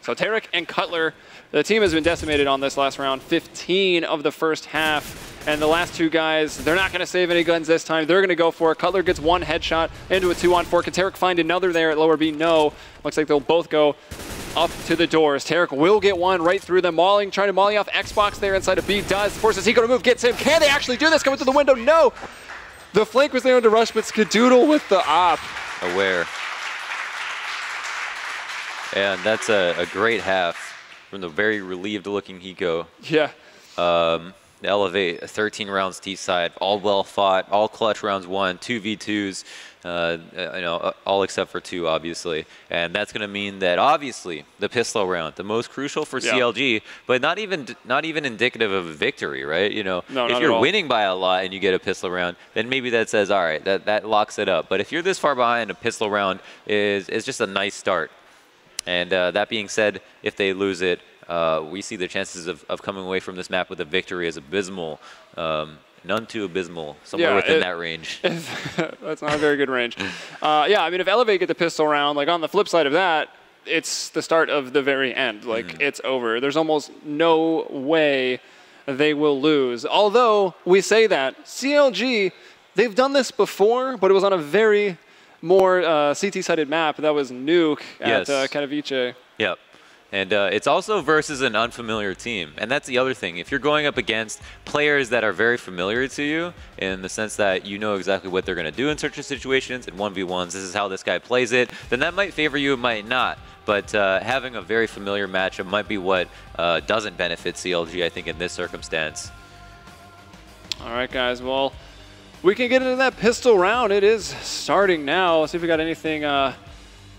Speaker 3: So Tarek and Cutler, the team has been decimated on this last round. 15 of the first half. And the last 2 guys, they're not going to save any guns this time. They're going to go for it. Cutler gets 1 headshot into a 2-on-4. Can Tarek find another there at lower B? No. Looks like they'll both go up to the doors. Tarek will get 1 right through them. Mauling, trying to molly off Xbox there inside of B. Does. Forces Hiko to move. Gets him. Can they actually do this? Coming through the window? No. The flank was there under rush, but Skadoodle with the op.
Speaker 4: Aware. And that's a great half from the very relieved-looking Hiko.
Speaker 3: Yeah.
Speaker 4: Elevate 13 rounds T-side, all well fought, all clutch rounds won, 2v2s, you know, all except for 2, obviously. And that's going to mean that obviously the pistol round, the most crucial for CLG, but not even indicative of a victory, right? You know, if you're winning by a lot and you get a pistol round, then maybe that says, all right, that locks it up. But if you're this far behind, a pistol round is just a nice start. And that being said, if they lose it, we see the chances of coming away from this map with a victory as abysmal. None too abysmal, somewhere within that range.
Speaker 3: That's not a very good range. Yeah, I mean, if Elevate get the pistol round, like on the flip side of that, it's the start of the very end. Like, it's over. There's almost no way they will lose. Although, we say that. CLG, they've done this before, but it was on a very more CT-sided map. That was Nuke at Katowice.
Speaker 4: Yep. And it's also versus an unfamiliar team. And that's the other thing. If you're going up against players that are very familiar to you, in the sense that you know exactly what they're going to do in certain situations, in 1v1s, this is how this guy plays it, then that might favor you, it might not. But having a very familiar matchup might be what doesn't benefit CLG, I think, in this circumstance.
Speaker 3: All right, guys. Well, we can get into that pistol round. It is starting now. Let's see if we got anything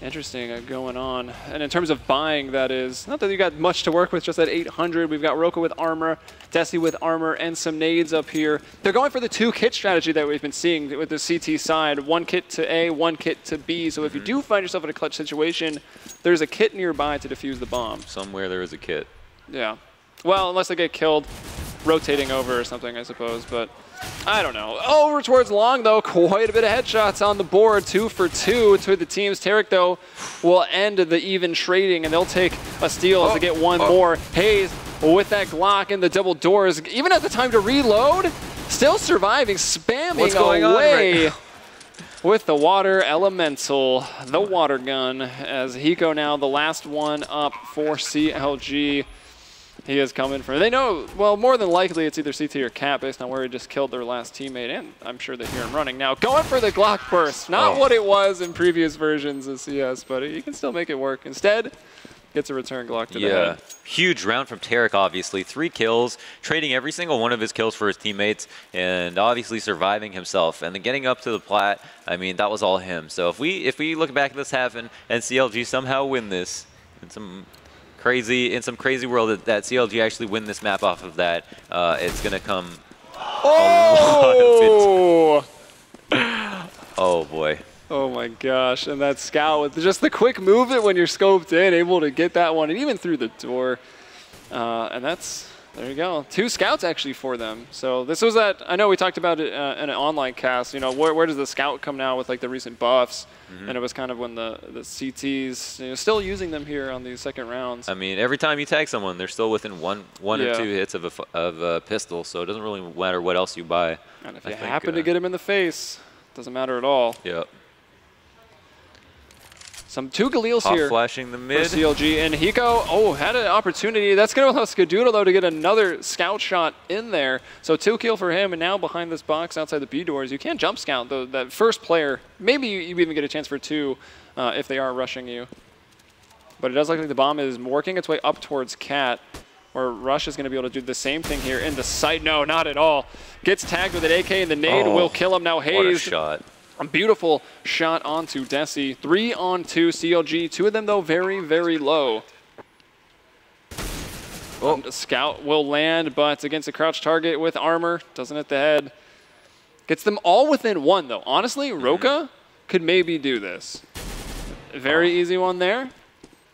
Speaker 3: interesting going on. And in terms of buying, that is, not that you got much to work with, just at 800. We've got Roka with armor, Desi with armor, and some nades up here. They're going for the 2-kit strategy that we've been seeing with the CT side. 1 kit to A, 1 kit to B. So if you do find yourself in a clutch situation, there's a kit nearby to defuse the bomb.
Speaker 4: Somewhere there is a kit.
Speaker 3: Yeah. Well, unless they get killed rotating over or something, I suppose. But I don't know. Over towards long, though. Quite a bit of headshots on the board. 2 for 2 to the teams. Tarek, though, will end the even trading, and they'll take a steal as they get 1 more. Hayes with that Glock and the double doors. Even at the time to reload, still surviving, spamming away with the water elemental, the water gun, as Hiko now the last one up for CLG. He is coming for, they know, well, more than likely it's either CT or Cat based on where he just killed their last teammate, and I'm sure they hear him running now. Going for the Glock burst, not what it was in previous versions of CS, but he can still make it work. Instead, gets a return Glock to the head.
Speaker 4: Huge round from Tarek, obviously. 3 kills, trading every single one of his kills for his teammates, and obviously surviving himself. And then getting up to the plat, I mean, that was all him. So if we look back at this half and CLG somehow win this, and some crazy in some crazy world that CLG actually win this map off of that, it's gonna come.
Speaker 3: Oh!
Speaker 4: Oh boy.
Speaker 3: Oh my gosh! And that scout with just the quick movement when you're scoped in, able to get that one, and even through the door. And that's, there you go. 2 scouts actually for them. So this was that, I know we talked about it in an online cast, you know, where does the scout come now with like the recent buffs? And it was kind of when the CTs, you know, still using them here on these second rounds.
Speaker 4: I mean, every time you tag someone, they're still within one or 2 hits of a pistol, so it doesn't really matter what else you buy.
Speaker 3: And if you happen to get him in the face, doesn't matter at all.
Speaker 4: Yep.
Speaker 3: Some 2 Galils here
Speaker 4: flashing the mid.
Speaker 3: for CLG. And Hiko, had an opportunity. That's going to allow Skadoodle, though, to get another scout shot in there. So 2 kill for him. And now behind this box outside the B doors, you can jump scout, though. That first player, maybe you even get a chance for 2 if they are rushing you. But it does look like the bomb is working its way up towards Cat, where Rush is going to be able to do the same thing here in the sight. No, not at all. Gets tagged with an AK, and the nade will kill him. Now Hayes.
Speaker 4: What a shot.
Speaker 3: A beautiful shot onto Desi. 3 on 2 CLG. 2 of them, though, very, very low. The scout will land, but against a crouch target with armor. Doesn't hit the head. Gets them all within 1, though. Honestly, Roka could maybe do this. Very easy one there.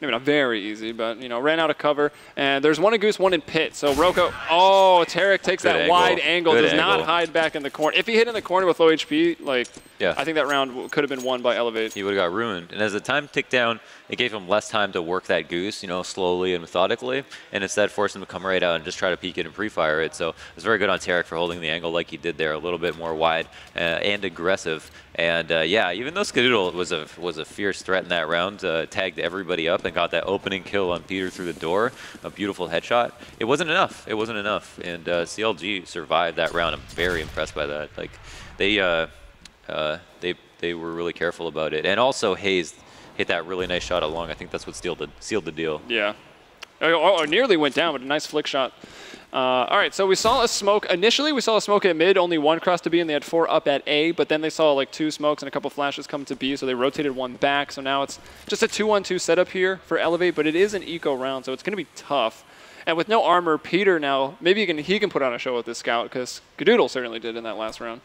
Speaker 3: Maybe not very easy, but, you know, ran out of cover. And there's 1 in Goose, 1 in Pit. So Roka, Tarek takes that wide angle, does not hide back in the corner. If he hit in the corner with low HP, like, I think that round could have been won by Elevate.
Speaker 4: He would have got ruined. And as the time ticked down, it gave him less time to work that Goose, you know, slowly and methodically, and instead forced him to come right out and just try to peek it and pre-fire it. So it was very good on Tarek for holding the angle like he did there, a little bit more wide and aggressive. And yeah, even though Skadoodle was a fierce threat in that round, tagged everybody up and got that opening kill on Peter through the door, a beautiful headshot. It wasn't enough. It wasn't enough. And CLG survived that round. I'm very impressed by that. Like they were really careful about it. And also Hayes hit that really nice shot along. I think that's what sealed the deal.
Speaker 3: Yeah. Or nearly went down, but a nice flick shot. All right, so we saw a smoke. Initially, we saw a smoke at mid, only 1 crossed to B, and they had 4 up at A, but then they saw like 2 smokes and a couple flashes come to B, so they rotated 1 back. So now it's just a 2-on-2 setup here for Elevate, but it is an eco round, so it's going to be tough. And with no armor, Peter now, maybe he can put on a show with this scout, because Skadoodle certainly did in that last round.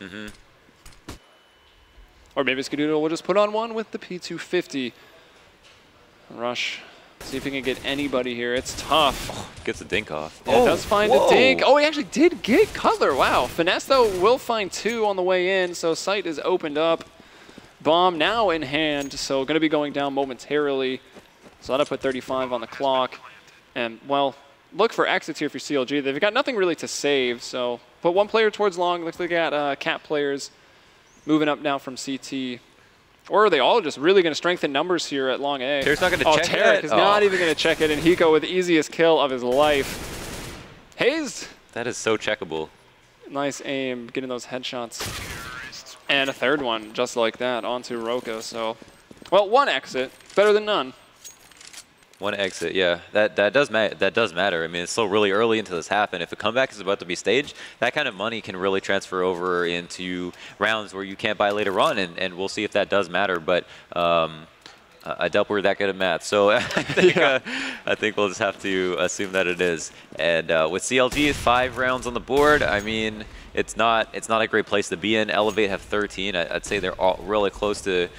Speaker 3: Or maybe Skadoodle will just put on one with the P250. Rush. See if he can get anybody here. It's tough.
Speaker 4: Gets a dink off.
Speaker 3: Yeah, does find a dink. Oh, he actually did get Cutler. Wow. Finesse, though, will find 2 on the way in, so sight is opened up. Bomb now in hand, so going to be going down momentarily. So that'll put 35 on the clock. And, well, look for exits here for CLG. They've got nothing really to save, so put 1 player towards long. Looks like they got Cat players moving up now from CT. Or are they all just really going to strengthen numbers here at long A?
Speaker 4: Tarek's not going to check it.
Speaker 3: Tarek is not even going to check it, and Hiko with the easiest kill of his life. Hayes.
Speaker 4: That is so checkable.
Speaker 3: Nice aim, getting those headshots. And a 3rd one, just like that, onto Roka. So, well, 1 exit, better than none.
Speaker 4: 1 exit, yeah. That does matter. I mean, it's still really early into this half, and if a comeback is about to be staged, that kind of money can really transfer over into rounds where you can't buy later on, and we'll see if that does matter. But I doubt we're that good at math, so I think we'll just have to assume that it is. And with CLG 5 rounds on the board, I mean, it's not a great place to be in. Elevate have 13. I'd say they're all really close to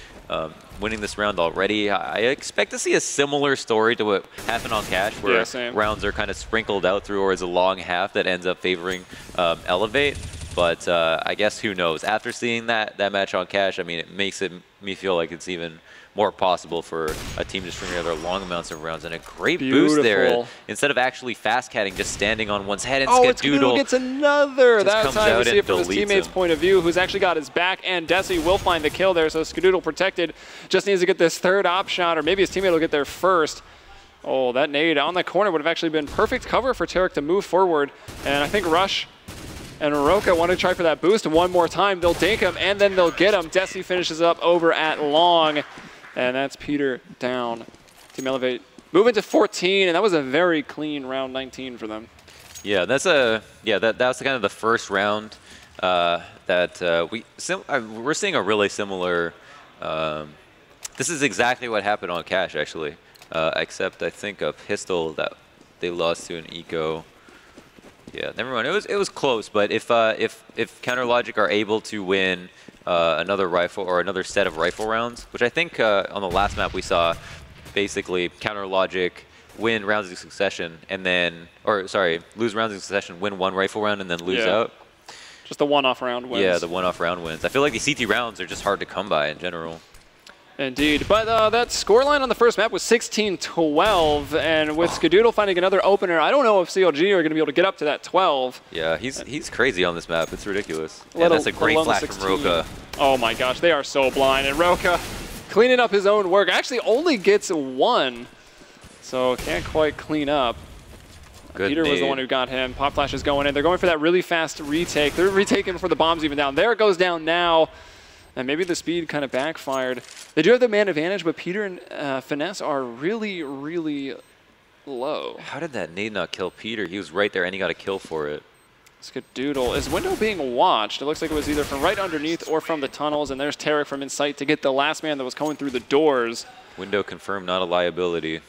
Speaker 4: winning this round already. I expect to see a similar story to what happened on Cash, where rounds are kind of sprinkled out through, or it's a long half that ends up favoring Elevate. But I guess who knows? After seeing that match on Cash, I mean, it makes me feel like it's even more possible for a team to string together long amounts of rounds, and a great boost there. Instead of actually fast-catting, just standing on one's head, and Skadoodle
Speaker 3: gets another. That time we see it from his teammate's
Speaker 4: him.
Speaker 3: point of view, who's actually got his back, and Desi will find the kill there, so Skadoodle protected. Just needs to get this 3rd op shot, or maybe his teammate will get there first. Oh, that nade on the corner would have actually been perfect cover for Tarek to move forward, and I think Rush and Roka want to try for that boost one more time. They'll dink him, and then they'll get him. Desi finishes up over at long. And that's Peter down. Team Elevate moving to 14, and that was a very clean round 19 for them.
Speaker 4: Yeah, that's that was kind of the first round that we're seeing a really similar. This is exactly what happened on Cash actually. except I think a pistol that they lost to an eco. Yeah, never mind. It was close, but if Counter Logic are able to win another rifle or another set of rifle rounds, which I think on the last map we saw, basically Counter Logic win rounds in succession and then, or sorry, lose rounds in succession, win one rifle round and then lose out.
Speaker 3: Just the one-off round wins.
Speaker 4: Yeah, the one-off round wins. I feel like the CT rounds are just hard to come by in general.
Speaker 3: Indeed, but that scoreline on the first map was 16-12, and with Skadoodle finding another opener, I don't know if CLG are going to be able to get up to that 12.
Speaker 4: Yeah, he's crazy on this map. It's ridiculous. And that's a great flash from Roka.
Speaker 3: Oh my gosh, they are so blind, and Roka cleaning up his own work. Actually only gets one, so can't quite clean up.
Speaker 4: Good
Speaker 3: Peter was the
Speaker 4: nade.
Speaker 3: one who got him. Pop Flash is going in. They're going for that really fast retake. They're retaking before the bomb's even down. There it goes down now. And maybe the speed kind of backfired. They do have the man advantage, but Peter and Finesse are really, really low.
Speaker 4: How did that nade not kill Peter? He was right there and he got a kill for it.
Speaker 3: Skadoodle. Is window being watched? It looks like it was either from right underneath or from the tunnels. And there's Tarek from Insight to get the last man that was going through the doors.
Speaker 4: Window confirmed, not a liability.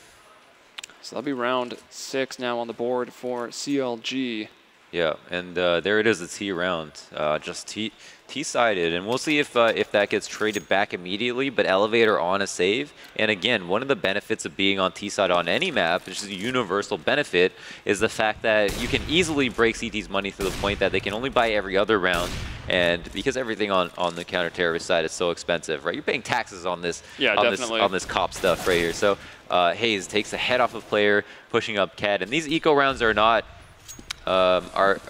Speaker 3: So that'll be round 6 now on the board for CLG.
Speaker 4: Yeah, and there it is, the T round. Just T-sided, and we'll see if that gets traded back immediately, but Elevator on a save. And again, one of the benefits of being on T-side on any map, which is a universal benefit, is the fact that you can easily break CT's money to the point that they can only buy every other round. And because everything on the counter-terrorist side is so expensive, right? You're paying taxes on this, on this cop stuff right here. So Hayes takes the head off of player, pushing up CAD, and these eco rounds are not are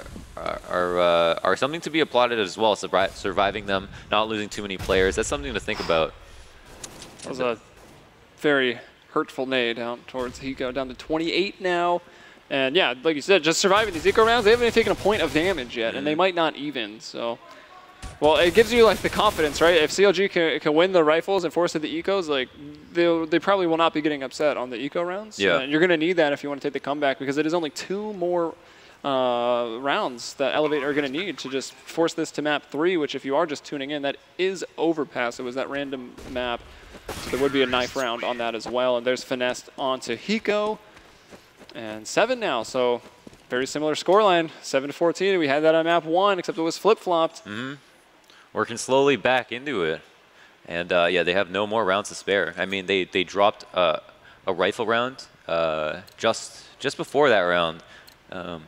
Speaker 4: something to be applauded as well. Surviving them, not losing too many players. That's something to think about.
Speaker 3: That was a very hurtful nade down towards Hiko, down to 28 now. And yeah, like you said, just surviving these eco rounds, they haven't even taken a point of damage yet, and they might not even. So, well, it gives you like the confidence, right? If CLG can win the rifles and force the ecos, like they probably will not be getting upset on the eco rounds.
Speaker 4: Yeah,
Speaker 3: you're going to need that if you want to take the comeback, because it is only 2 more rounds that Elevate are going to need to just force this to map 3, which if you are just tuning in, that is Overpass. It was that random map. So there would be a knife round on that as well. And there's Finesse onto Hiko. And 7 now, so very similar scoreline, 7-14. We had that on map 1, except it was flip-flopped.
Speaker 4: Working slowly back into it. And yeah, they have no more rounds to spare. I mean, they dropped a rifle round just before that round.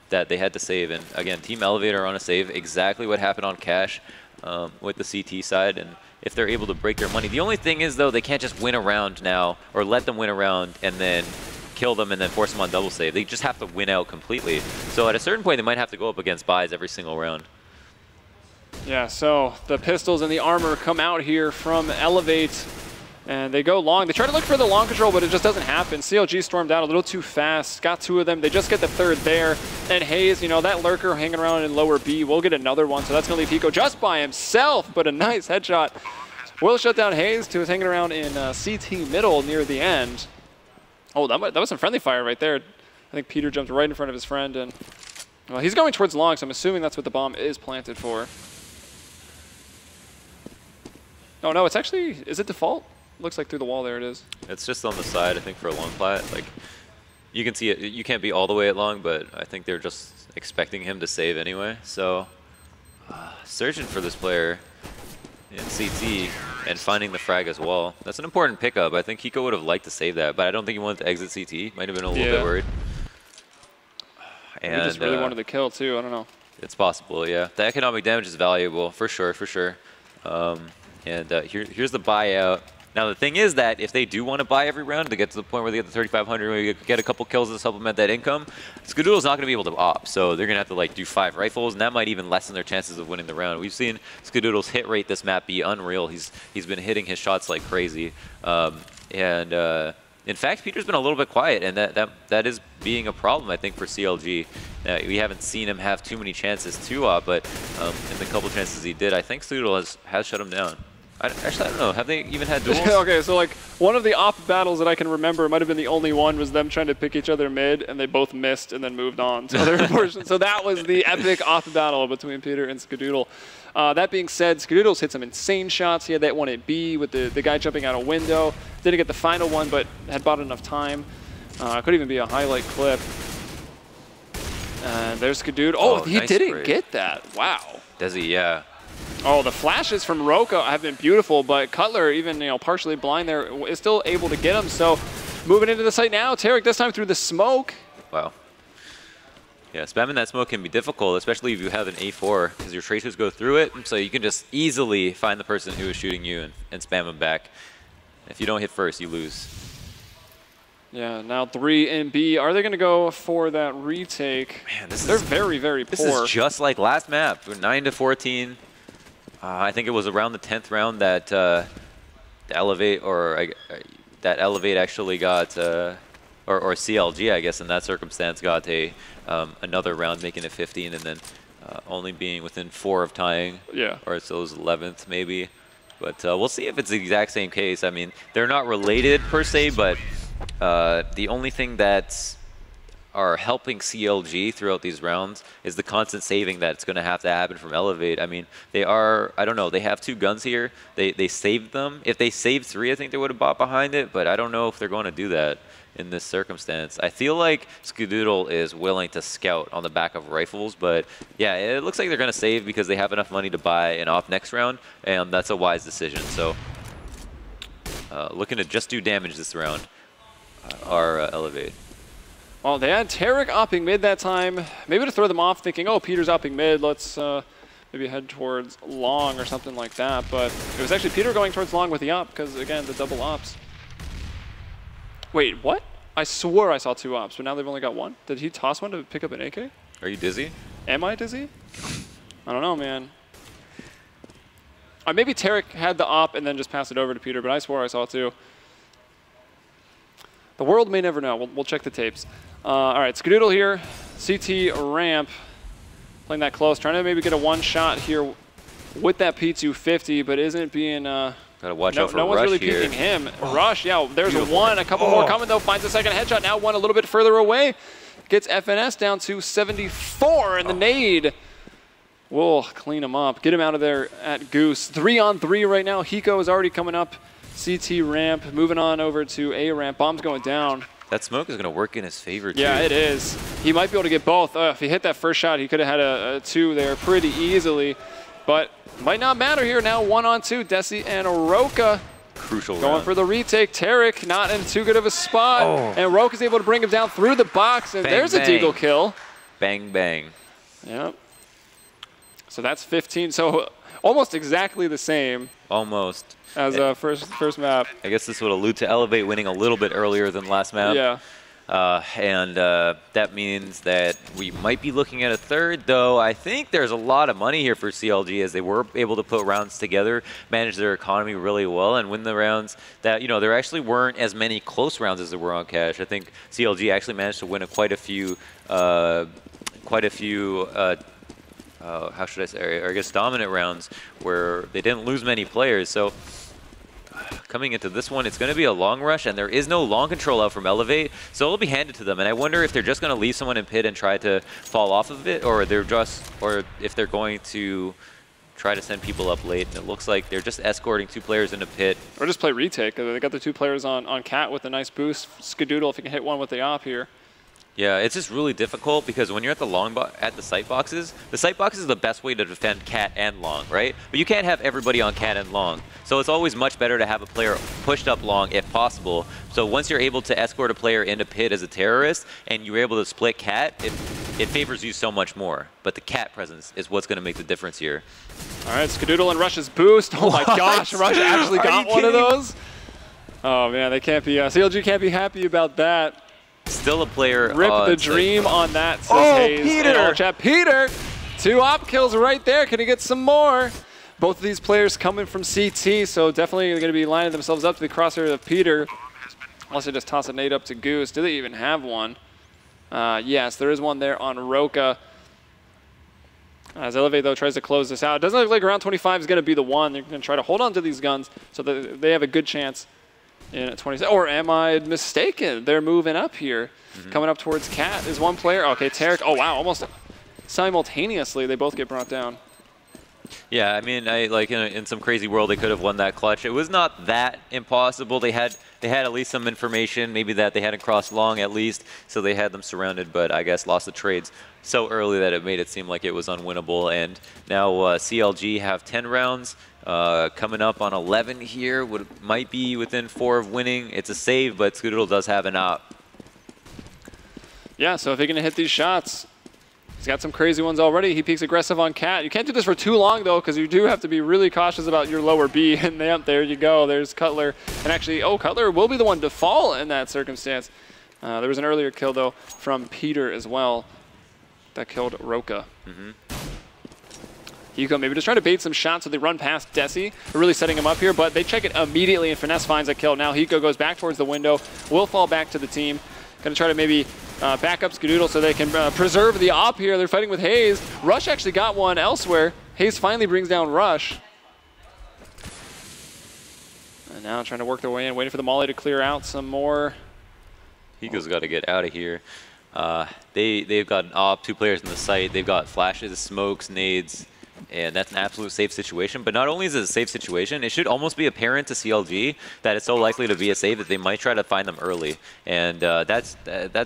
Speaker 4: That they had to save, and again, Team Elevator on a save, exactly what happened on Cash with the CT side, and if they're able to break their money. The only thing is, though, they can't just win a round now, or let them win a round and then kill them and then force them on double save. They just have to win out completely. So at a certain point, they might have to go up against buys every single round.
Speaker 3: Yeah, so the pistols and the armor come out here from Elevate. And they go long. They try to look for the long control, but it just doesn't happen. CLG stormed out a little too fast. Got 2 of them. They just get the 3rd there. And Hayes, you know, that lurker hanging around in lower B will get another one. So that's going to leave Hiko just by himself, but a nice headshot. Will shut down Hayes, who was hanging around in CT middle near the end. Oh, that was some friendly fire right there. I think Peter jumped right in front of his friend. And well, he's going towards long, so I'm assuming that's what the bomb is planted for. Oh, no, it's actually, is it default? Looks like through the wall there it is.
Speaker 4: It's just on the side, I think, for a long plat. Like, you can see it. You can't be all the way at long, but I think they're just expecting him to save anyway. So, searching for this player in CT and finding the frag as well. That's an important pickup. I think Hiko would have liked to save that, but I don't think he wanted to exit CT. Might have been a little bit worried. And
Speaker 3: he just really wanted to kill too. I don't know.
Speaker 4: It's possible, yeah. The economic damage is valuable, for sure, for sure. And here's the buyout. Now, the thing is that if they do want to buy every round to get to the point where they get the 3,500, where you get a couple kills to supplement that income, Skadoodle's not going to be able to opt. So they're going to have to like do 5 rifles, and that might even lessen their chances of winning the round. We've seen Skadoodle's hit rate this map be unreal. He's been hitting his shots like crazy. In fact, Peter's been a little bit quiet, and that is being a problem, I think, for CLG. We haven't seen him have too many chances to opt, but in the couple chances he did, I think Skadoodle has shut him down. Actually, I don't know. Have they even had duels?
Speaker 3: Okay, so like one of the op battles that I can remember might have been the only one was them trying to pick each other mid, and they both missed and then moved on to other portions. So that was the epic op battle between Peter and Skadoodle. That being said, Skadoodle's hit some insane shots. He had that one at B with the guy jumping out a window. Didn't get the final one, but had bought enough time. Could even be a highlight clip. And there's Skadoodle. Oh, he
Speaker 4: nice
Speaker 3: didn't
Speaker 4: spray.
Speaker 3: get that. Wow.
Speaker 4: Does he? Yeah.
Speaker 3: Oh, the flashes from Roka have been beautiful, but Cutler, even partially blind there, is still able to get him. So moving into the site now, Tarek this time through the smoke.
Speaker 4: Wow. Yeah, spamming that smoke can be difficult, especially if you have an A4, because your tracers go through it, so you can just easily find the person who is shooting you and spam them back. If you don't hit first, you lose.
Speaker 3: Yeah, now 3 in B. Are they going to go for that retake?
Speaker 4: Man,
Speaker 3: They're very, very poor.
Speaker 4: This is just like last map. We're 9-14. I think it was around the 10th round that Elevate actually got, or CLG, I guess, in that circumstance, got another round, making it 15, and then only being within 4 of tying.
Speaker 3: Yeah.
Speaker 4: Or so it was 11th, maybe. But we'll see if it's the exact same case. I mean, they're not related per se, but the only thing that's are helping CLG throughout these rounds is the constant saving that's going to have to happen from Elevate. I mean, they are, I don't know, they have 2 guns here. They saved them. If they saved 3, I think they would have bought behind it, but I don't know if they're going to do that in this circumstance. I feel like Skadoodle is willing to scout on the back of rifles, but yeah, it looks like they're going to save because they have enough money to buy an op next round, and that's a wise decision. So looking to just do damage this round are Elevate.
Speaker 3: Well, they had Tarek opping mid that time. Maybe to throw them off, thinking, oh, Peter's opping mid. Let's maybe head towards long or something like that. But it was actually Peter going towards long with the op because, again, the double ops. Wait, what? I swore I saw 2 ops, but now they've only got 1. Did he toss one to pick up an AK?
Speaker 4: Are you dizzy?
Speaker 3: Am I dizzy? I don't know, man. Maybe Tarek had the op and then just passed it over to Peter, but I swore I saw 2. The world may never know. We'll check the tapes. All right, Skadoodle here, CT ramp, playing that close, trying to maybe get a 1 shot here with that P250, but isn't being.
Speaker 4: Gotta watch out for
Speaker 3: no one's
Speaker 4: Rush
Speaker 3: really
Speaker 4: here.
Speaker 3: peeking him. Rush, yeah, there's a 1, a couple more coming though. Finds a second headshot. Now 1 a little bit further away. Gets FNS down to 74, and the nade will clean him up, get him out of there at Goose. 3-on-3 right now. Hiko is already coming up. CT ramp, moving on over to A ramp. Bomb's going down.
Speaker 4: That smoke is going to work in his favor, too.
Speaker 3: Yeah, it is. He might be able to get both. If he hit that first shot, he could have had a 2 there pretty easily. But might not matter here now. 1-on-2, Desi and Roka.
Speaker 4: Crucial
Speaker 3: Going
Speaker 4: round.
Speaker 3: for the retake. Tarek not in too good of a spot. And Roka's able to bring him down through the box. And
Speaker 4: Bang,
Speaker 3: there's a
Speaker 4: bang.
Speaker 3: deagle kill.
Speaker 4: Bang, bang.
Speaker 3: Yep. So that's 15. So almost exactly the same
Speaker 4: Almost.
Speaker 3: as first map.
Speaker 4: I guess this would allude to Elevate winning a little bit earlier than last map.
Speaker 3: Yeah.
Speaker 4: And that means that we might be looking at a 3rd, though I think there's a lot of money here for CLG as they were able to put rounds together, manage their economy really well, and win the rounds that, you know, there actually weren't as many close rounds as there were on cash. I think CLG actually managed to win quite a few, how should I say, or I guess dominant rounds where they didn't lose many players. So coming into this one, it's going to be a long rush, and there is no long control out from Elevate, so it'll be handed to them. And I wonder if they're just going to leave someone in pit and try to fall off of it, or if they're going to try to send people up late. And it looks like they're just escorting 2 players into pit.
Speaker 3: Or just play retake. They got the 2 players on Cat with a nice boost. Skadoodle if he can hit 1 with the op here.
Speaker 4: Yeah, it's just really difficult because when you're at the sight boxes is the best way to defend Cat and Long, right? But you can't have everybody on Cat and Long. So it's always much better to have a player pushed up Long if possible. So once you're able to escort a player into pit as a terrorist and you're able to split Cat, it favors you so much more. But the Cat presence is what's going to make the difference here.
Speaker 3: All right, Skadoodle and Rush's boost. Oh my gosh, Rush actually got one of those. Oh man, they can't be, CLG can't be happy about that.
Speaker 4: Still a player.
Speaker 3: Rip the dream on that, says Hayes.
Speaker 4: Peter!
Speaker 3: In our chat. Peter! 2 op kills right there. Can he get some more? Both of these players coming from CT, so definitely going to be lining themselves up to the crosshair of Peter. Unless they just toss a nade up to Goose. Do they even have one? Yes, there is one there on Roka. As Elevate, though, tries to close this out. It doesn't look like round 25 is going to be the one. They're going to try to hold on to these guns so that they have a good chance in 27. Or am I mistaken? They're moving up here. Coming up towards Cat is one player. Okay, Tarek. Oh, wow. Almost simultaneously, they both get brought down.
Speaker 4: Yeah, I mean, like in some crazy world, they could have won that clutch. It was not that impossible. They had at least some information, maybe that they hadn't crossed long at least, so they had them surrounded. But I guess lost the trades so early that it made it seem like it was unwinnable. And now CLG have 10 rounds, coming up on 11 here. Might be within 4 of winning. It's a save, but Scoodle does have an op.
Speaker 3: Yeah, so if he can hit these shots. He's got some crazy ones already. He peeks aggressive on Cat. You can't do this for too long, though, because you do have to be really cautious about your lower B. And there you go. There's Cutler. And actually, Cutler will be the one to fall in that circumstance. There was an earlier kill, though, from Peter as well that killed Roka. Hugo maybe just trying to bait some shots so they run past Desi. They're really setting him up here, but they check it immediately, and Finesse finds a kill. Now Hiko goes back towards the window. Will fall back to the team. Going to try to maybe back up Skadoodle so they can preserve the op here. They're fighting with Hayes. Rush actually got one elsewhere. Hayes finally brings down Rush. And now trying to work their way in, waiting for the Molly to clear out some more.
Speaker 4: Hiko's got to get out of here. They've got an op, 2 players in the site. They've got flashes, smokes, nades, and that's an absolute safe situation. But not only is it a safe situation, it should almost be apparent to CLG that it's so likely to be a save that they might try to find them early. And that's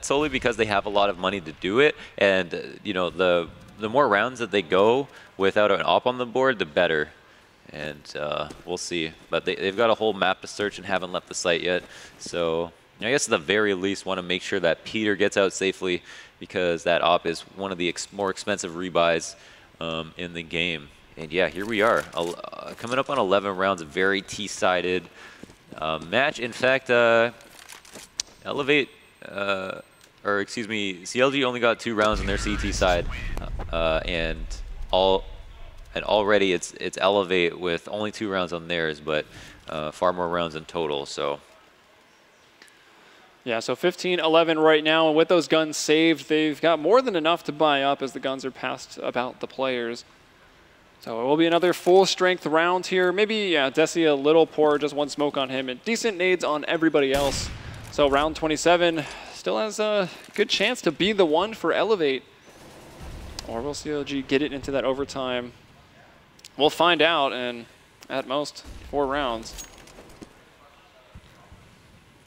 Speaker 4: solely because they have a lot of money to do it. And you know, the more rounds that they go without an op on the board, the better. And we'll see. But they've got a whole map to search and haven't left the site yet. So I guess at the very least want to make sure that Peter gets out safely, because that op is one of the more expensive rebuys in the game. And yeah, here we are, coming up on 11 rounds, a very T-sided match. In fact, Elevate, or excuse me, CLG only got 2 rounds on their CT side, and already it's Elevate with only 2 rounds on theirs, but far more rounds in total. So.
Speaker 3: Yeah, so 15-11 right now, and with those guns saved, they've got more than enough to buy up as the guns are passed about the players. So it will be another full-strength round here. Maybe, yeah, Desi a little poor, just 1 smoke on him, and decent nades on everybody else. So round 27 still has a good chance to be the one for Elevate. Or will CLG get it into that overtime? We'll find out in, at most, 4 rounds.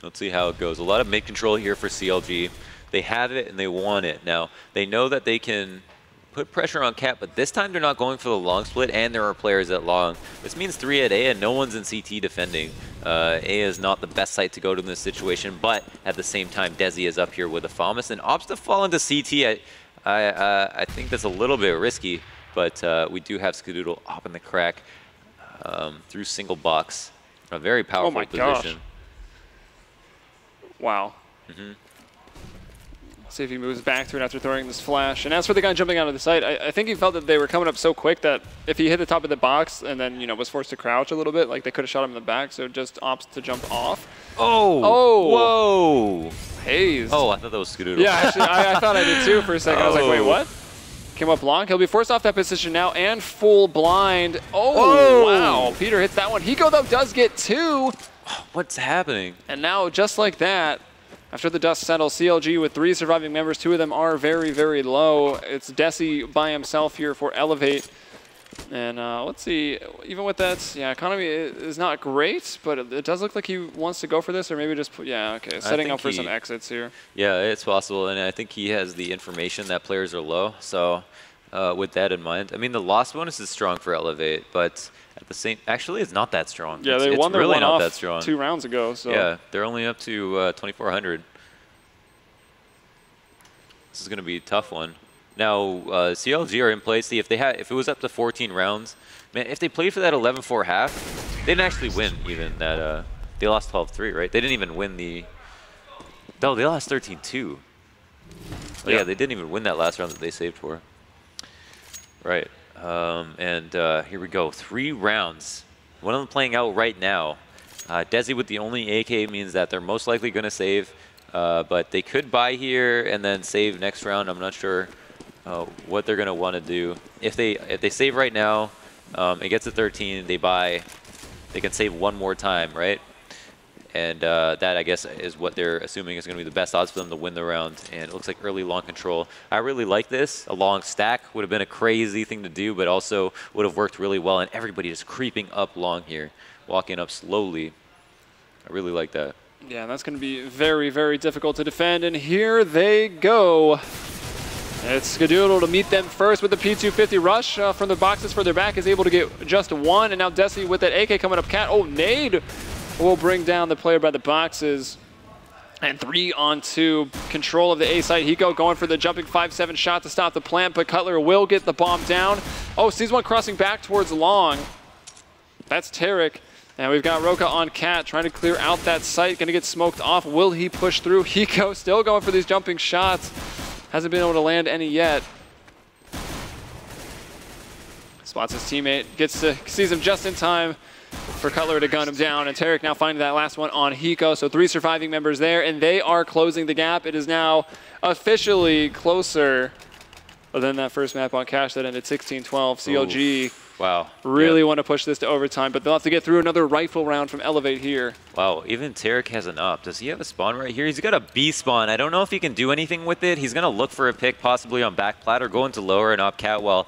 Speaker 4: Let's see how it goes. A lot of mid-control here for CLG. They have it and they want it. Now, they know that they can put pressure on Cat, but this time they're not going for the long split, and there are players at long. This means 3 at A, and no one's in CT defending. A is not the best site to go to in this situation, but at the same time, Desi is up here with a FAMAS, and opts to fall into CT. I think that's a little bit risky, but we do have Skadoodle op in the crack through single box. A very powerful position.
Speaker 3: Gosh. Wow. See if he moves back through it after throwing this flash. And as for the guy jumping out of the site, I think he felt that they were coming up so quick that if he hit the top of the box and then, you know, was forced to crouch a little bit, like they could have shot him in the back, so just opts to jump off.
Speaker 4: Oh! Whoa!
Speaker 3: Hayes.
Speaker 4: Oh, I thought that was Skadoodle.
Speaker 3: Yeah, actually, I thought I did too for a second. I was like, wait, what? Came up long. He'll be forced off that position now and full blind. Oh, wow. Peter hits that one. Hiko, though, does get 2.
Speaker 4: What's happening?
Speaker 3: And now, just like that, after the dust settles, CLG with 3 surviving members, 2 of them are very, very low. It's Desi by himself here for Elevate. And let's see, even with that, yeah, economy is not great, but it does look like he wants to go for this, or maybe just put, yeah, okay, setting up for some exits here.
Speaker 4: Yeah, it's possible, and I think he has the information that players are low, so with that in mind. I mean, the loss bonus is strong for Elevate, but at the same, actually, it's not that strong.
Speaker 3: Yeah, they won their
Speaker 4: really
Speaker 3: one
Speaker 4: not
Speaker 3: off
Speaker 4: that strong.
Speaker 3: 2 rounds ago, so.
Speaker 4: Yeah, they're only up to 2,400. This is going to be a tough one. Now, CLG are in place. See, if it was up to 14 rounds, man, if they played for that 11-4 half, they didn't actually win even that. They lost 12-3, right? They didn't even win the. No, they lost 13-2. Oh, yeah, they didn't even win that last round that they saved for. Right. And here we go. 3 rounds. One of them playing out right now. Desi with the only AK means that they're most likely going to save, but they could buy here and then save next round. I'm not sure what they're going to want to do. If they save right now, it gets to 13, they buy, they can save one more time, right? And that, I guess, is what they're assuming is going to be the best odds for them to win the round. And it looks like early long control. I really like this. A long stack would have been a crazy thing to do, but also would have worked really well. And everybody just creeping up long here, walking up slowly. I really like that.
Speaker 3: Yeah, that's going to be very, very difficult to defend. And here they go. It's Skadoodle to meet them first with the P250 rush from the boxes further back. Is able to get just one. And now Desi with that AK coming up. Cat. Oh, nade will bring down the player by the boxes. And 3-on-2. Control of the A site. Hiko going for the jumping 5-7 shot to stop the plant, but Cutler will get the bomb down. Oh, sees one crossing back towards long. That's Tarek. And we've got Roka on Cat trying to clear out that site. Going to get smoked off. Will he push through? Hiko still going for these jumping shots. Hasn't been able to land any yet. Spots his teammate. Sees him just in time for Cutler to gun him down. And Tarek now finding that last one on Hiko. So 3 surviving members there. And they are closing the gap. It is now officially closer than that first map on Cash that ended 16-12. CLG.
Speaker 4: Oof. Wow.
Speaker 3: Really want to push this to overtime, but they'll have to get through another rifle round from Elevate here.
Speaker 4: Wow, even Tarek has an up. Does he have a spawn right here? He's got a B spawn. I don't know if he can do anything with it. He's going to look for a pick possibly on back plat or go into lower and up Cat while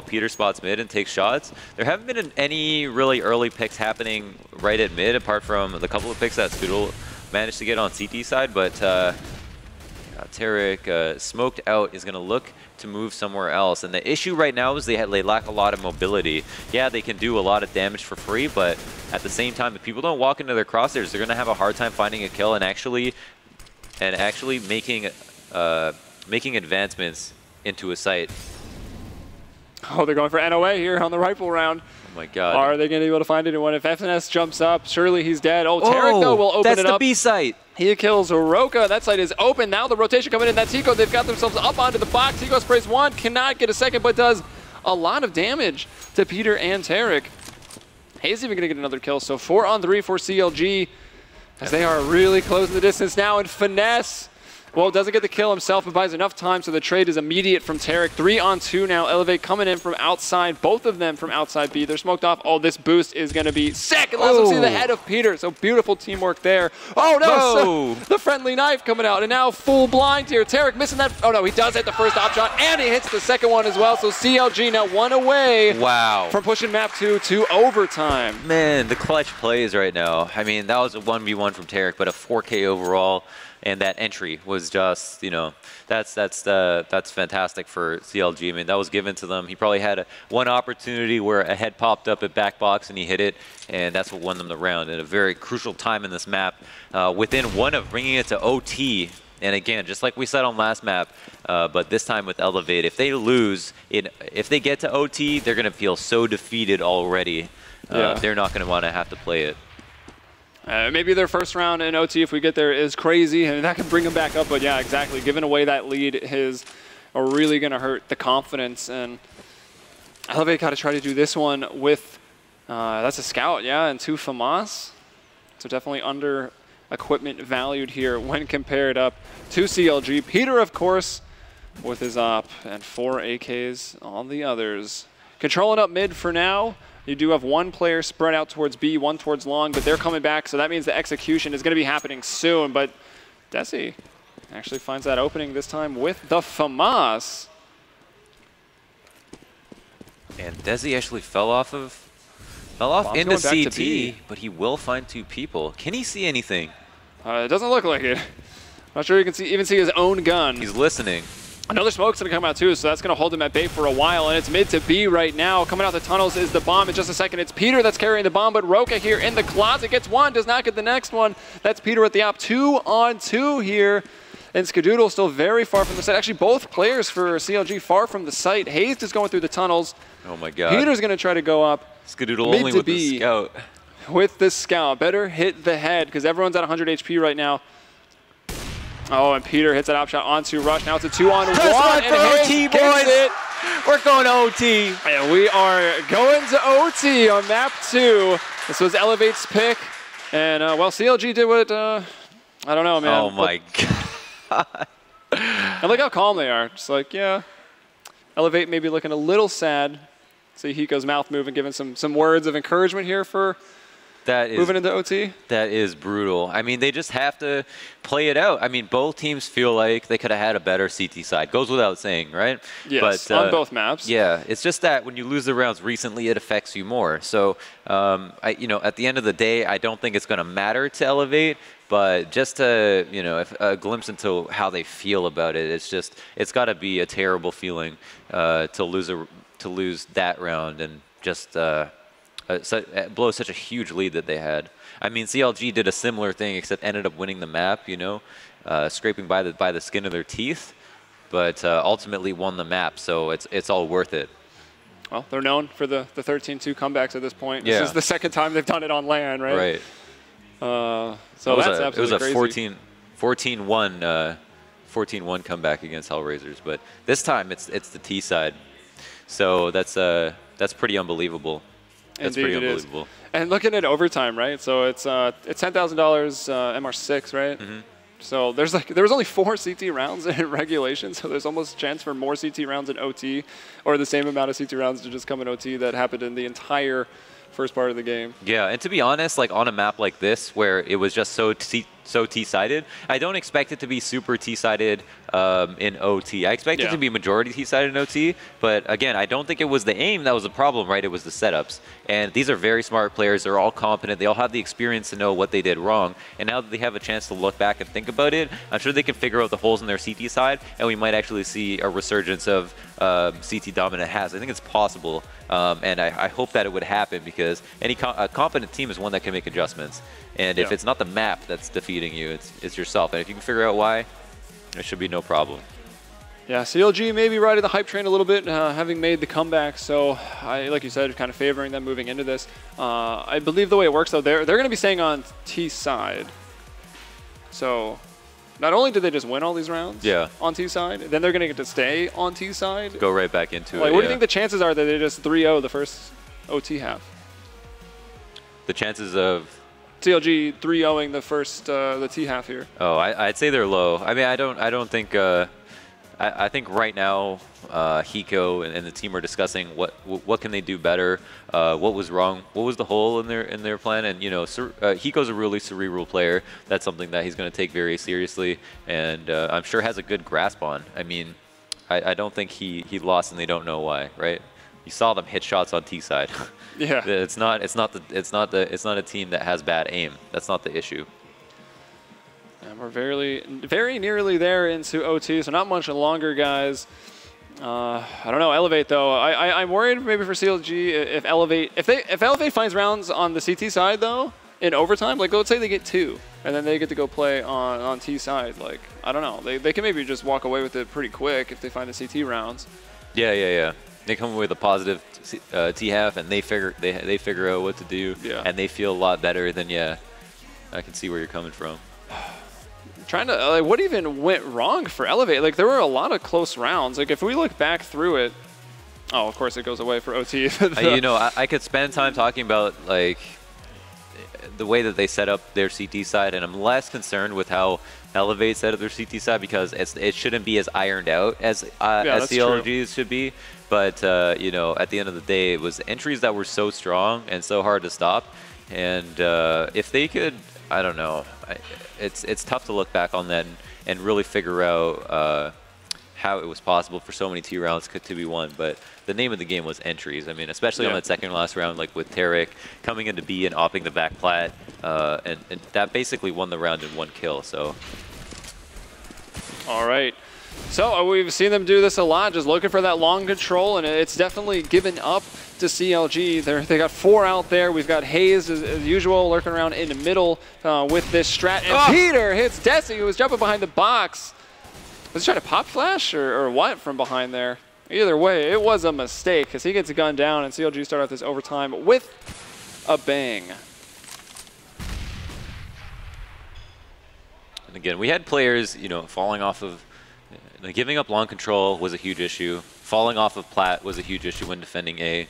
Speaker 4: Peter spots mid and takes shots. There haven't been any really early picks happening right at mid apart from the couple of picks that Scoodle managed to get on CT side, but Tarek smoked out is going to look to move somewhere else. And the issue right now is they lack a lot of mobility. Yeah, they can do a lot of damage for free, but at the same time, if people don't walk into their crosshairs, they're going to have a hard time finding a kill and actually making advancements into a site.
Speaker 3: Oh, they're going for NOA here on the rifle round.
Speaker 4: Oh my God.
Speaker 3: Are they going to be able to find anyone? If FNS jumps up, surely he's dead. Oh, Tarek, though, will open it up.
Speaker 4: That's the B site.
Speaker 3: He kills Roka. That site is open. Now the rotation coming in. That's Hiko. They've got themselves up onto the box. Hiko sprays one. Cannot get a second, but does a lot of damage to Peter and Tarek. Hayes even going to get another kill. So 4-on-3 for CLG as they are really closing the distance now. And Finesse, well, doesn't get the kill himself, but buys enough time, so the trade is immediate from Tarek. 3-on-2 now. Elevate coming in from outside. Both of them from outside B. They're smoked off. Oh, this boost is going to be sick. It lets them see the head of Peter. So beautiful teamwork there. Oh, no. So the friendly knife coming out. And now full blind here. Tarek missing that. Oh, no. He does hit the first op shot, and he hits the second one as well. So CLG now one away from pushing map 2 to overtime.
Speaker 4: Man, the clutch plays right now. I mean, that was a 1v1 from Tarek, but a 4K overall. And that entry was just, you know, that's fantastic for CLG. I mean, that was given to them. He probably had one opportunity where a head popped up at back box and he hit it, and that's what won them the round at a very crucial time in this map. Within one of bringing it to OT, and again, just like we said on last map, but this time with Elevate, if they lose, if they get to OT, they're going to feel so defeated already. They're not going to want to have to play it.
Speaker 3: Maybe their first round in OT, if we get there, is crazy, and that can bring them back up. But yeah, exactly. Giving away that lead is really going to hurt the confidence. And Elevate got to try to do this one with, that's a scout, yeah, and 2 FAMAS. So definitely under equipment valued here when compared up to CLG. Peter, of course, with his op, and 4 AKs on the others. Controlling up mid for now. You do have one player spread out towards B, one towards long, but they're coming back, so that means the execution is going to be happening soon. But Desi actually finds that opening this time with the FAMAS.
Speaker 4: And Desi actually fell off into CT, but he will find 2 people. Can he see anything?
Speaker 3: It doesn't look like it. Not sure you can even see his own gun.
Speaker 4: He's listening.
Speaker 3: Another smoke's going to come out too, so that's going to hold him at bay for a while, and it's mid to B right now. Coming out the tunnels is the bomb in just a second. It's Peter that's carrying the bomb, but Roka here in the closet gets one, does not get the next one. That's Peter at the op. 2-on-2 here, and Skadoodle still very far from the site. Actually, both players for CLG far from the site. Hayes is going through the tunnels.
Speaker 4: Oh my God.
Speaker 3: Peter's going to try to go up.
Speaker 4: Skadoodle only with the scout.
Speaker 3: With the scout. Better hit the head, because everyone's at 100 HP right now. Oh, and Peter hits that op shot onto Rush. Now it's a 2-on-1.
Speaker 4: And OT, boys. We're going to OT.
Speaker 3: And we are going to OT on map 2. This was Elevate's pick. And, well, CLG did what, I don't know, man.
Speaker 4: Oh, my God.
Speaker 3: I like how calm they are. Just like, yeah, Elevate maybe looking a little sad. See Hiko's mouth moving, giving some words of encouragement here for moving into OT.
Speaker 4: That is brutal. I mean, they just have to play it out. I mean, both teams feel like they could have had a better CT side. Goes without saying, right?
Speaker 3: Yes, on both maps.
Speaker 4: Yeah, it's just that when you lose the rounds recently, it affects you more. So, at the end of the day, I don't think it's going to matter to Elevate. But just to, if a glimpse into how they feel about it, it's got to be a terrible feeling to lose that round and just blow such a huge lead that they had. I mean, CLG did a similar thing, except ended up winning the map, scraping by the skin of their teeth, but ultimately won the map. So it's all worth it.
Speaker 3: Well, they're known for the 13-2 comebacks at this point.
Speaker 4: Yeah.
Speaker 3: This is the second time they've done it on LAN, right?
Speaker 4: Right.
Speaker 3: So that's absolutely crazy.
Speaker 4: It was a 14-1 comeback against Hellraisers, but this time it's the T side. So that's pretty unbelievable. That's
Speaker 3: Indeed,
Speaker 4: pretty unbelievable.
Speaker 3: Is. And looking at overtime, right? So it's $10,000 MR6, right?
Speaker 4: Mm-hmm.
Speaker 3: So there was only 4 CT rounds in regulation, so there's almost a chance for more CT rounds in OT, or the same amount of CT rounds to just come in OT that happened in the entire first part of the game.
Speaker 4: Yeah, and to be honest, like on a map like this where it was just so T-sided, I don't expect it to be super T-sided in OT. I expect it to be majority T-sided in OT, but again, I don't think it was the aim that was the problem, right? It was the setups. And these are very smart players. They're all competent. They all have the experience to know what they did wrong. And now that they have a chance to look back and think about it, I'm sure they can figure out the holes in their CT side, and we might actually see a resurgence of CT dominant has. I think it's possible, and I hope that it would happen, because a competent team is one that can make adjustments. And if it's not the map that's defeating you, it's yourself. And if you can figure out why, there should be no problem.
Speaker 3: Yeah, CLG maybe riding the hype train a little bit, having made the comeback. So, like you said, kind of favoring them moving into this. I believe the way it works, though, they're going to be staying on T side. So, not only did they just win all these rounds on T side, then they're going to get to stay on T side.
Speaker 4: Go right back into
Speaker 3: it. What do you think the
Speaker 4: the
Speaker 3: chances are that they just 3-0 the first OT half?
Speaker 4: The chances of
Speaker 3: CLG 3-0ing the first the T half here.
Speaker 4: Oh, I'd say they're low. I mean, I don't think. I think right now, Hiko and the team are discussing what can they do better. What was wrong? What was the hole in their plan? And Hiko's a really cerebral player. That's something that he's going to take very seriously, and I'm sure has a good grasp on. I mean, I don't think he lost, and they don't know why, right? You saw them hit shots on T side.
Speaker 3: Yeah.
Speaker 4: It's not a team that has bad aim. That's not the issue.
Speaker 3: And we're very nearly there into OT, so not much longer, guys. I don't know, Elevate though. I'm worried maybe for CLG if Elevate finds rounds on the CT side though in overtime. Like let's say they get 2, and then they get to go play on T side. Like I don't know, they can maybe just walk away with it pretty quick if they find the CT rounds.
Speaker 4: Yeah. They come away with a positive T half, and they figure out what to do, and they feel a lot better. Then I can see where you're coming from.
Speaker 3: Trying to like, what even went wrong for Elevate? Like there were a lot of close rounds. Like if we look back through it, oh, of course it goes away for OT.
Speaker 4: I could spend time talking about like the way that they set up their CT side, and I'm less concerned with how Elevate set up their CT side because it shouldn't be as ironed out as CLG's should be. But at the end of the day, it was entries that were so strong and so hard to stop. And if they could, I don't know, it's tough to look back on that and really figure out how it was possible for so many T rounds to be won. But the name of the game was entries. I mean, especially on that second last round, like with Tarek coming into B and opping the back plat, and that basically won the round in 1 kill. So.
Speaker 3: All right. So we've seen them do this a lot, just looking for that long control, and it's definitely given up to CLG. They got 4 out there. We've got Hayes, as usual, lurking around in the middle with this strat. And Peter hits Desi, who was jumping behind the box. Was he trying to pop flash or what from behind there? Either way, it was a mistake because he gets a gun down, and CLG start off this overtime with a bang.
Speaker 4: And again, we had players, falling off of. Giving up long control was a huge issue. Falling off of plat was a huge issue when defending A.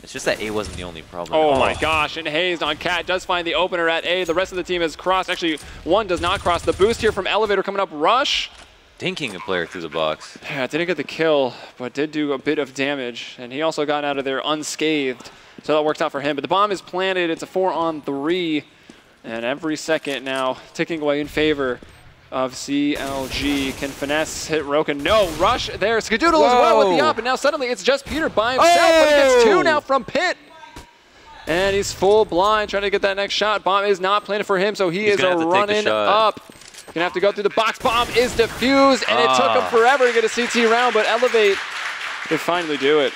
Speaker 4: It's just that A wasn't the only problem.
Speaker 3: Oh my gosh, and Hayes on Cat does find the opener at A. The rest of the team has crossed. Actually, one does not cross. The boost here from Elevator coming up. Rush.
Speaker 4: dinking a player through the box.
Speaker 3: Yeah, didn't get the kill, but did do a bit of damage. And he also got out of there unscathed. So that worked out for him. But the bomb is planted. It's a 4-on-3. And every second now ticking away in favor of CLG. Can finesse hit Roka? No, rush there. Skadoodle as well with the op. And now suddenly it's just Peter by himself. But he gets 2 now from Pit. And he's full blind trying to get that next shot. Bomb is not planted for him, so he's running up. Gonna have to go through the box. Bomb is defused, and it took him forever to get a CT round, but Elevate could finally do it.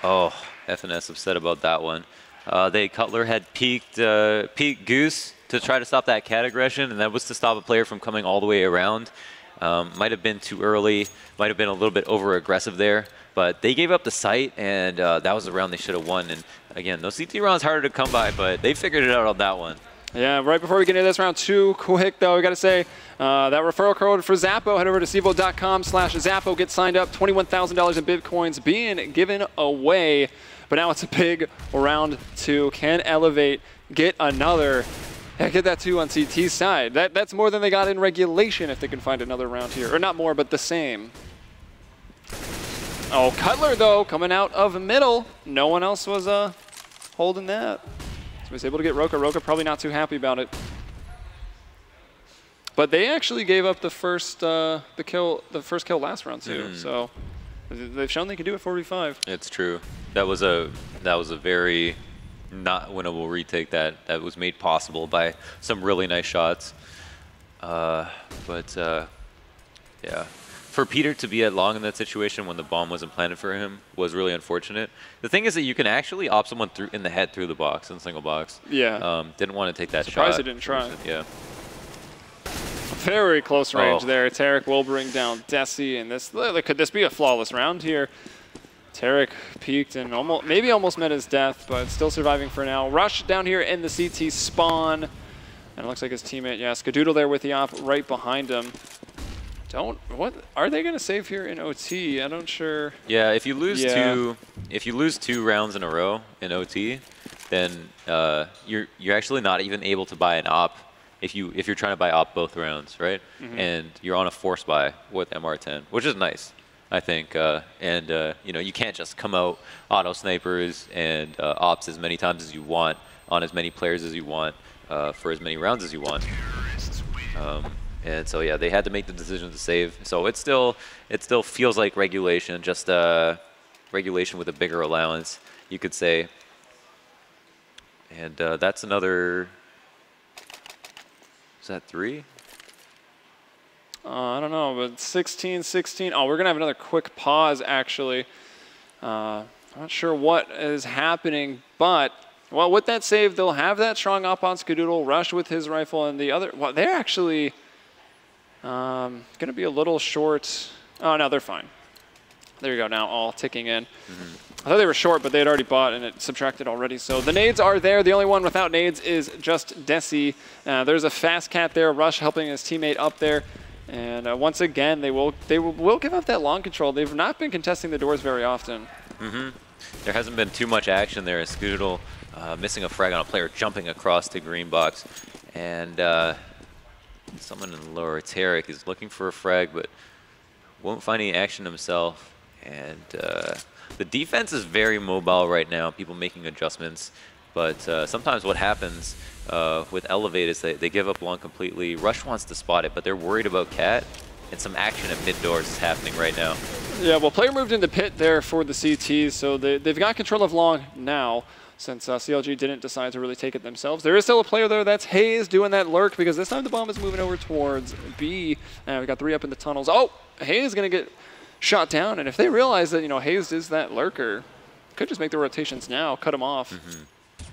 Speaker 4: Oh, FNS upset about that one. Cutler had peeked Goose to try to stop that cat aggression, and that was to stop a player from coming all the way around. Might have been too early, might have been a little bit over-aggressive there, but they gave up the site, and that was the round they should have won. And again, those CT rounds harder to come by, but they figured it out on that one.
Speaker 3: Yeah, right before we get into this round 2, quick though, we got to say that referral code for Zappo, head over to CEVO.com/Zappo, get signed up, $21,000 in Bitcoins being given away. But now it's a big round 2. Can Elevate get another? Yeah, get that 2 on CT's side. That's more than they got in regulation if they can find another round here. Or not more, but the same. Oh, Cutler though, coming out of middle. No one else was holding that. So he's able to get Roka. Roka probably not too happy about it. But they actually gave up the first kill last round too. So they've shown they can do it 4v5.
Speaker 4: It's true. That was a very not winnable retake that was made possible by some really nice shots. Yeah. For Peter to be at long in that situation when the bomb wasn't planted for him was really unfortunate. The thing is that you can actually op someone in the head through the box, in single box.
Speaker 3: Yeah.
Speaker 4: Didn't want to take that shot.
Speaker 3: Surprised he didn't try.
Speaker 4: Yeah.
Speaker 3: Very close range there. Tarek will bring down Desi, and could this be a flawless round here? Tarek peaked and maybe almost met his death, but still surviving for now. Rush down here in the CT spawn, and it looks like his teammate, yeah, Skadoodle there with the op right behind him. What are they going to save here in OT? I'm not sure.
Speaker 4: Yeah, if you lose two rounds in a row in OT, then you're actually not even able to buy an op if you're trying to buy op both rounds, right? And you're on a force buy with MR10, which is nice, I think. You can't just come out auto snipers and ops as many times as you want on as many players as you want for as many rounds as you want. And so yeah, they had to make the decision to save. So it still feels like regulation, just regulation with a bigger allowance, you could say. And that's another. Is that 3?
Speaker 3: I don't know, but 16-16. Oh, we're gonna have another quick pause actually. I'm not sure what is happening, but well, with that save, they'll have that strong op on Skadoodle, Rush with his rifle, and the other. Well, they're actually. Going to be a little short. Oh, no, they're fine. There you go now, all ticking in. I thought they were short, but they had already bought, and it subtracted already. So the nades are there. The only one without nades is just Desi. There's a fast cat there, Rush helping his teammate up there. And once again, they will give up that long control. They've not been contesting the doors very often.
Speaker 4: There hasn't been too much action there. Skadoodle missing a frag on a player jumping across to green box. And someone in the lower, Tarek, is looking for a frag, but won't find any action himself. And the defense is very mobile right now, people making adjustments. But sometimes what happens with Elevate is they give up long completely. Rush wants to spot it, but they're worried about Cat. And some action at mid doors is happening right now.
Speaker 3: Yeah, well, player moved into pit there for the CTs, so they've got control of long now. Since CLG didn't decide to really take it themselves. There is still a player there, that's Hayes doing that lurk, because this time the bomb is moving over towards B. And we got 3 up in the tunnels. Oh, Hayes is going to get shot down, and if they realize that, Hayes is that lurker, could just make the rotations now, cut him off.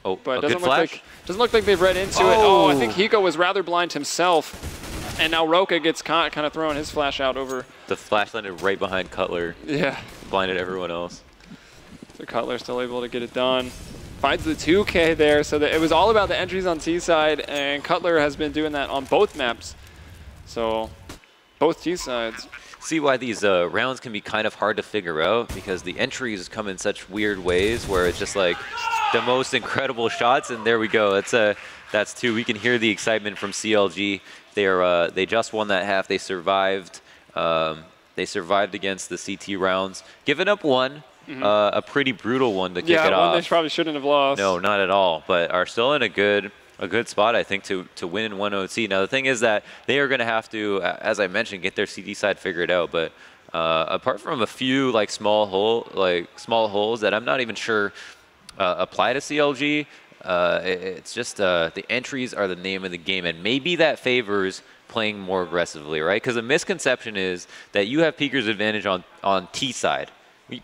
Speaker 4: Oh,
Speaker 3: but it
Speaker 4: doesn't
Speaker 3: look like they've read into it. Oh, I think Hiko was rather blind himself, and now Roka gets caught, kind of throwing his flash out over.
Speaker 4: The flash landed right behind Cutler.
Speaker 3: Yeah.
Speaker 4: Blinded everyone else.
Speaker 3: So Cutler's still able to get it done. Finds the 2K there, so that it was all about the entries on T side, and Cutler has been doing that on both maps. So both T sides.
Speaker 4: See why these rounds can be kind of hard to figure out, because the entries come in such weird ways where it's just like the most incredible shots, and there we go. That's 2. We can hear the excitement from CLG. They just won that half. They survived They survived against the CT rounds, giving up one, a pretty brutal one to kick it off.
Speaker 3: Yeah, one they probably shouldn't have lost.
Speaker 4: No, not at all, but are still in a good spot, I think, to win in one OT. Now, the thing is that they are going to have to, as I mentioned, get their CT side figured out, but apart from a few like small holes that I'm not even sure apply to CLG, it's just the entries are the name of the game, and maybe that favors playing more aggressively, right? Because the misconception is that you have peeker's advantage on T side.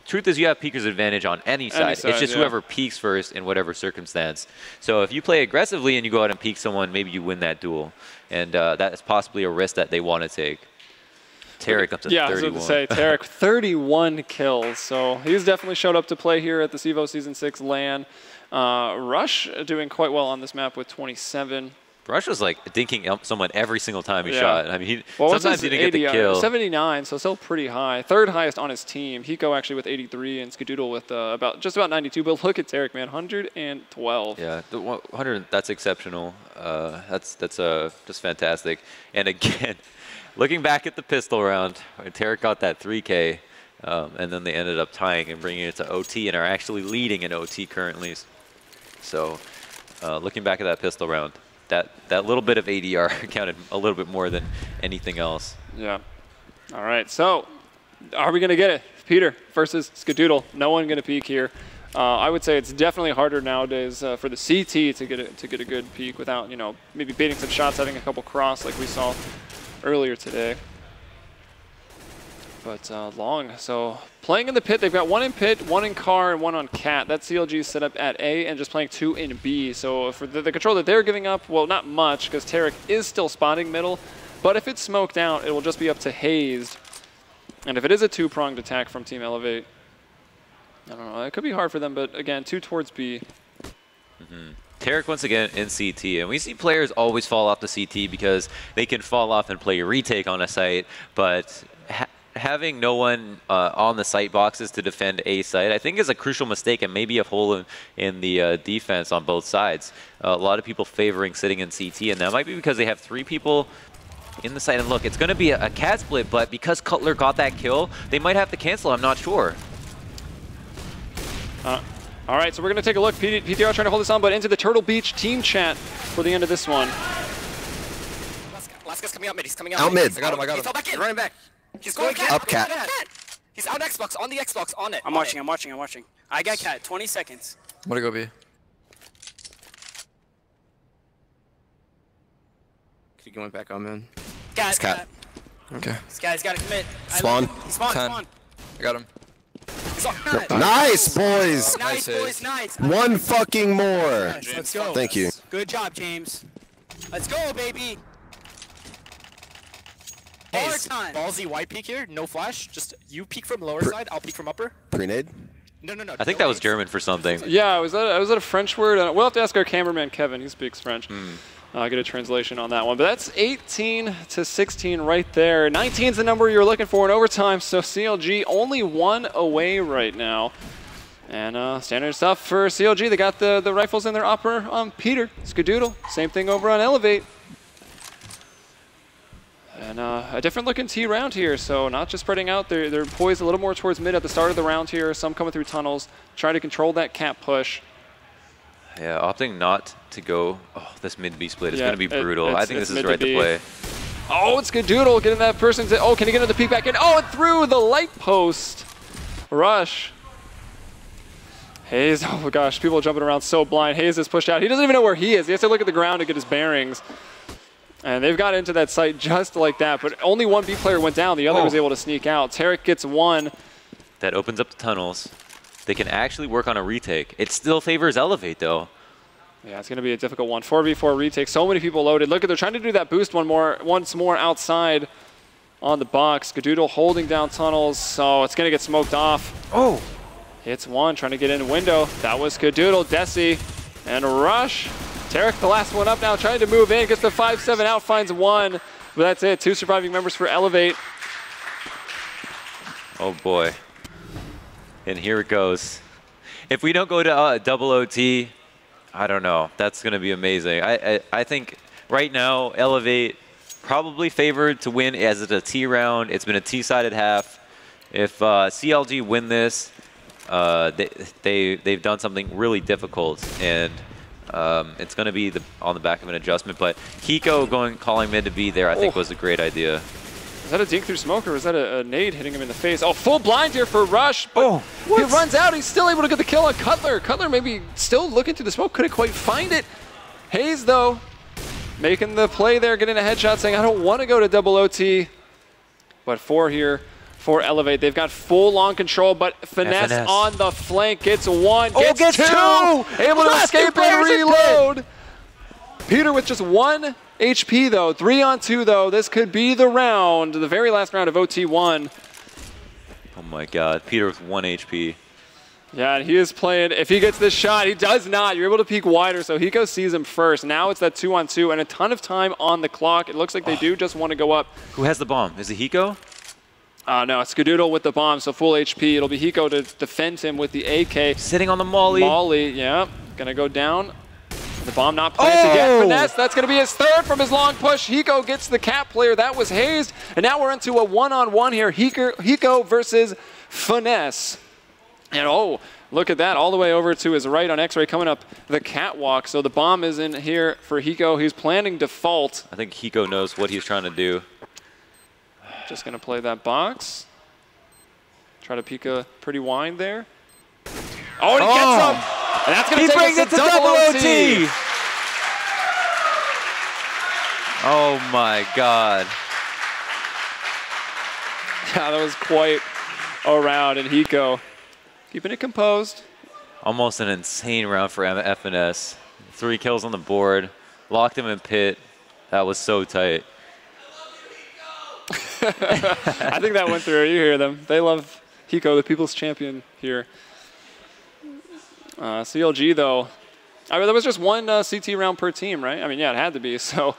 Speaker 4: Truth is, you have peeker's advantage on any side. It's just whoever peeks first in whatever circumstance. So if you play aggressively and you go out and peek someone, maybe you win that duel, and that is possibly a risk that they want to take. Tarek up to 31.
Speaker 3: Yeah, I was going to say, Tarek, 31 kills. So he's definitely showed up to play here at the CEVO Season 6 LAN. Rush doing quite well on this map with 27.
Speaker 4: Rush was like dinking up someone every single time he shot. I mean,
Speaker 3: well,
Speaker 4: sometimes he didn't get the kill.
Speaker 3: 79, so still pretty high. Third highest on his team. Hiko actually with 83 and Skadoodle with just about 92. But look at Tarek, man, 112.
Speaker 4: Yeah, the 100. That's exceptional. That's just fantastic. And again, looking back at the pistol round, Tarek got that 3K, and then they ended up tying and bringing it to OT and are actually leading in OT currently. So, looking back at that pistol round. That little bit of ADR counted a little bit more than anything else. Yeah.
Speaker 3: All right. So, are we going to get it? Peter versus Skadoodle. No one going to peek here. I would say it's definitely harder nowadays for the CT to get a good peek without, maybe baiting some shots, having a couple cross like we saw earlier today. But long. So playing in the pit, they've got one in pit, one in car, and one on cat. That CLG is set up at A and just playing 2 in B. So for the control that they're giving up, well, not much because Tarek is still spotting middle. But if it's smoked out, it will just be up to Hazed. And if it is a 2-pronged attack from Team Elevate, I don't know. It could be hard for them, but again, 2 towards B.
Speaker 4: Tarek once again in CT, and we see players always fall off the CT because they can fall off and play a retake on a site, but having no one on the site boxes to defend a site, I think is a crucial mistake and maybe a hole in the defense on both sides. A lot of people favoring sitting in CT, and that might be because they have 3 people in the site. And look, it's going to be a cat split, but because Cutler got that kill, they might have to cancel. I'm not sure.
Speaker 3: All right, so we're going to take a look. PTR trying to hold this on, but into the Turtle Beach team chat for the end of this one.
Speaker 8: Last guy's coming out mid. He's coming out.
Speaker 5: Out mid.
Speaker 8: I got him. He fell back in. Running back. He's going cat.
Speaker 5: Up cat.
Speaker 8: He's out Xbox. On the Xbox. On it.
Speaker 6: I'm watching. I got cat. 20 seconds.
Speaker 8: I'm gonna go B. He going back on man.
Speaker 6: Cat.
Speaker 5: cat.
Speaker 8: Okay.
Speaker 6: This guy's got to commit.
Speaker 5: Spawn.
Speaker 6: Spawn.
Speaker 8: 10. I got him.
Speaker 5: Nice, boys.
Speaker 6: Nice, boys. Nice.
Speaker 5: One fucking more.
Speaker 6: Let's go.
Speaker 5: Thank you.
Speaker 6: Good job, James. Let's go, baby. Hard time.
Speaker 8: Ballsy white peek here. No flash. Just you peek from lower side. I'll peek from upper.
Speaker 5: Pre-nade?
Speaker 8: No.
Speaker 4: I think that was German for something.
Speaker 3: Yeah, I was at a French word. We'll have to ask our cameraman, Kevin. He speaks French. Get a translation on that one. But that's 18 to 16 right there. 19 is the number you're looking for in overtime, so CLG only 1 away right now. And standard stuff for CLG. They got the rifles in their upper on Peter, Skadoodle. Same thing over on Elevate. And a different looking T round here, so not just spreading out. They're poised a little more towards mid at the start of the round here. Some coming through tunnels, trying to control that cap push.
Speaker 4: Yeah, opting not to go. Oh, this mid B split is going to be brutal. I think this is right to play.
Speaker 3: Oh, it's Skadoodle getting that person to. Oh, can he get another peek back in? Oh, and through the light post. Rush. Hayes, oh my gosh, people jumping around so blind. Hayes is pushed out. He doesn't even know where he is. He has to look at the ground to get his bearings. And they've got into that site just like that, but only one B player went down. The other was able to sneak out. Tarek gets 1.
Speaker 4: That opens up the tunnels. They can actually work on a retake. It still favors Elevate, though.
Speaker 3: Yeah, it's going to be a difficult one. 4v4 retake. So many people loaded. Look at, they're trying to do that boost once more outside on the box. Skadoodle holding down tunnels, so it's going to get smoked off.
Speaker 4: Oh!
Speaker 3: Hits 1, trying to get in window. That was Skadoodle, Desi, and Rush. Tarek, the last one up now, trying to move in. Gets the 5-7 out, finds 1. But that's it. 2 surviving members for Elevate.
Speaker 4: Oh, boy. And here it goes. If we don't go to double OT, I don't know. That's going to be amazing. I think right now, Elevate probably favored to win as it's a T round. It's been a T-sided half. If CLG win this, they've done something really difficult, and it's going to be on the back of an adjustment. But Hiko calling mid to B there, I think, was a great idea.
Speaker 3: Is that a dink through smoke, or is that a nade hitting him in the face? Oh, full blind here for Rush, but he runs out. He's still able to get the kill on Cutler. Cutler maybe still looking through the smoke, couldn't quite find it. Hayes, though, making the play there, getting a headshot, saying, I don't want to go to double OT. But 4 here for Elevate. They've got full long control, but Finesse on the flank gets 1, gets 2! Able to escape and reload. Peter with just 1 HP, though. 3 on 2, though. This could be the round, the very last round of OT1.
Speaker 4: Oh my god, Peter with 1 HP.
Speaker 3: Yeah, and he is playing. If he gets this shot, he does not. You're able to peek wider, so Hiko sees him first. Now it's that 2 on 2 and a ton of time on the clock. It looks like they do just want to go up.
Speaker 4: Who has the bomb? Is it Hiko?
Speaker 3: No, it's Skadoodle with the bomb, so full HP. It'll be Hiko to defend him with the AK.
Speaker 4: Sitting on the molly.
Speaker 3: Molly, yeah. Gonna go down. The bomb not planted yet. Finesse, that's gonna be his 3rd from his long push. Hiko gets the cap player. That was hazed. And now we're into a one-on-one here. Hiko versus Finesse. And look at that, all the way over to his right on X-Ray, coming up the catwalk. So the bomb is in here for Hiko. He's planning default.
Speaker 4: I think Hiko knows what he's trying to do.
Speaker 3: Just gonna play that box. Try to peek a pretty wide there. Oh, and he gets him! And that's gonna take us to double OT!
Speaker 4: Oh my god.
Speaker 3: Yeah, that was quite a round, and Hiko keeping it composed.
Speaker 4: Almost an insane round for FNS. 3 kills on the board. Locked him in pit. That was so tight.
Speaker 3: I think that went through. You hear them. They love Hiko, the people's champion here. CLG, though. I mean, there was just 1 CT round per team, right? I mean, yeah, it had to be. So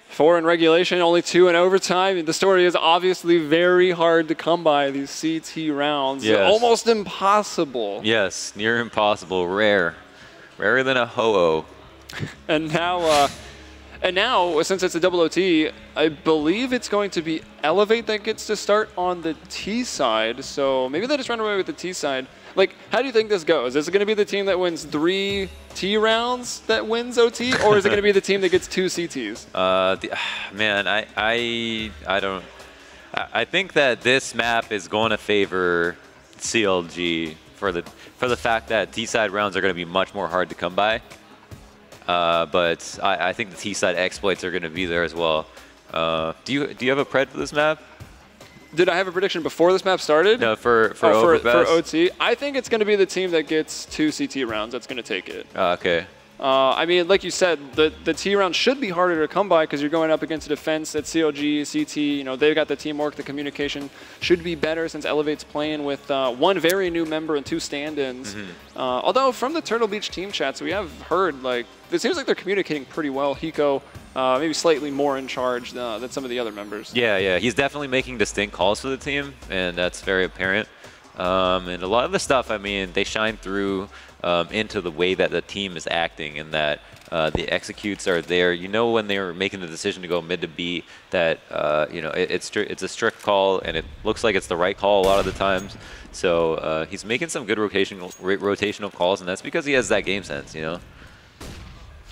Speaker 3: 4 in regulation, only 2 in overtime. The story is obviously very hard to come by, these CT rounds.
Speaker 4: Yes.
Speaker 3: Almost impossible.
Speaker 4: Yes, near impossible. Rare. Rarer than a ho-oh.
Speaker 3: And now, since it's a double OT, I believe it's going to be Elevate that gets to start on the T side. So maybe they just run away with the T side. Like, how do you think this goes? Is it going to be the team that wins 3 T rounds that wins OT, or is it going to be the team that gets 2 CTs?
Speaker 4: Man, I don't. I think that this map is going to favor CLG for the fact that T side rounds are going to be much more hard to come by. But I think the T-side exploits are going to be there as well. Do you have a pred for this map?
Speaker 3: Did I have a prediction before this map started?
Speaker 4: No, for
Speaker 3: OT. I think it's going to be the team that gets 2 CT rounds that's going to take it.
Speaker 4: Okay.
Speaker 3: I mean, like you said, the T round should be harder to come by because you're going up against a defense at CLG, CT. You know, they've got the teamwork, the communication should be better since Elevate's playing with 1 very new member and 2 stand-ins. Although from the Turtle Beach team chats, we have heard, like, it seems like they're communicating pretty well. Hiko, maybe slightly more in charge than some of the other members.
Speaker 4: Yeah, he's definitely making distinct calls for the team, and that's very apparent. And a lot of the stuff, I mean, they shine through into the way that the team is acting, and that the executes are there. You know, when they were making the decision to go mid to B, that you know, it's a strict call, and it looks like it's the right call a lot of the times. So he's making some good rotational calls, and that's because he has that game sense, you know.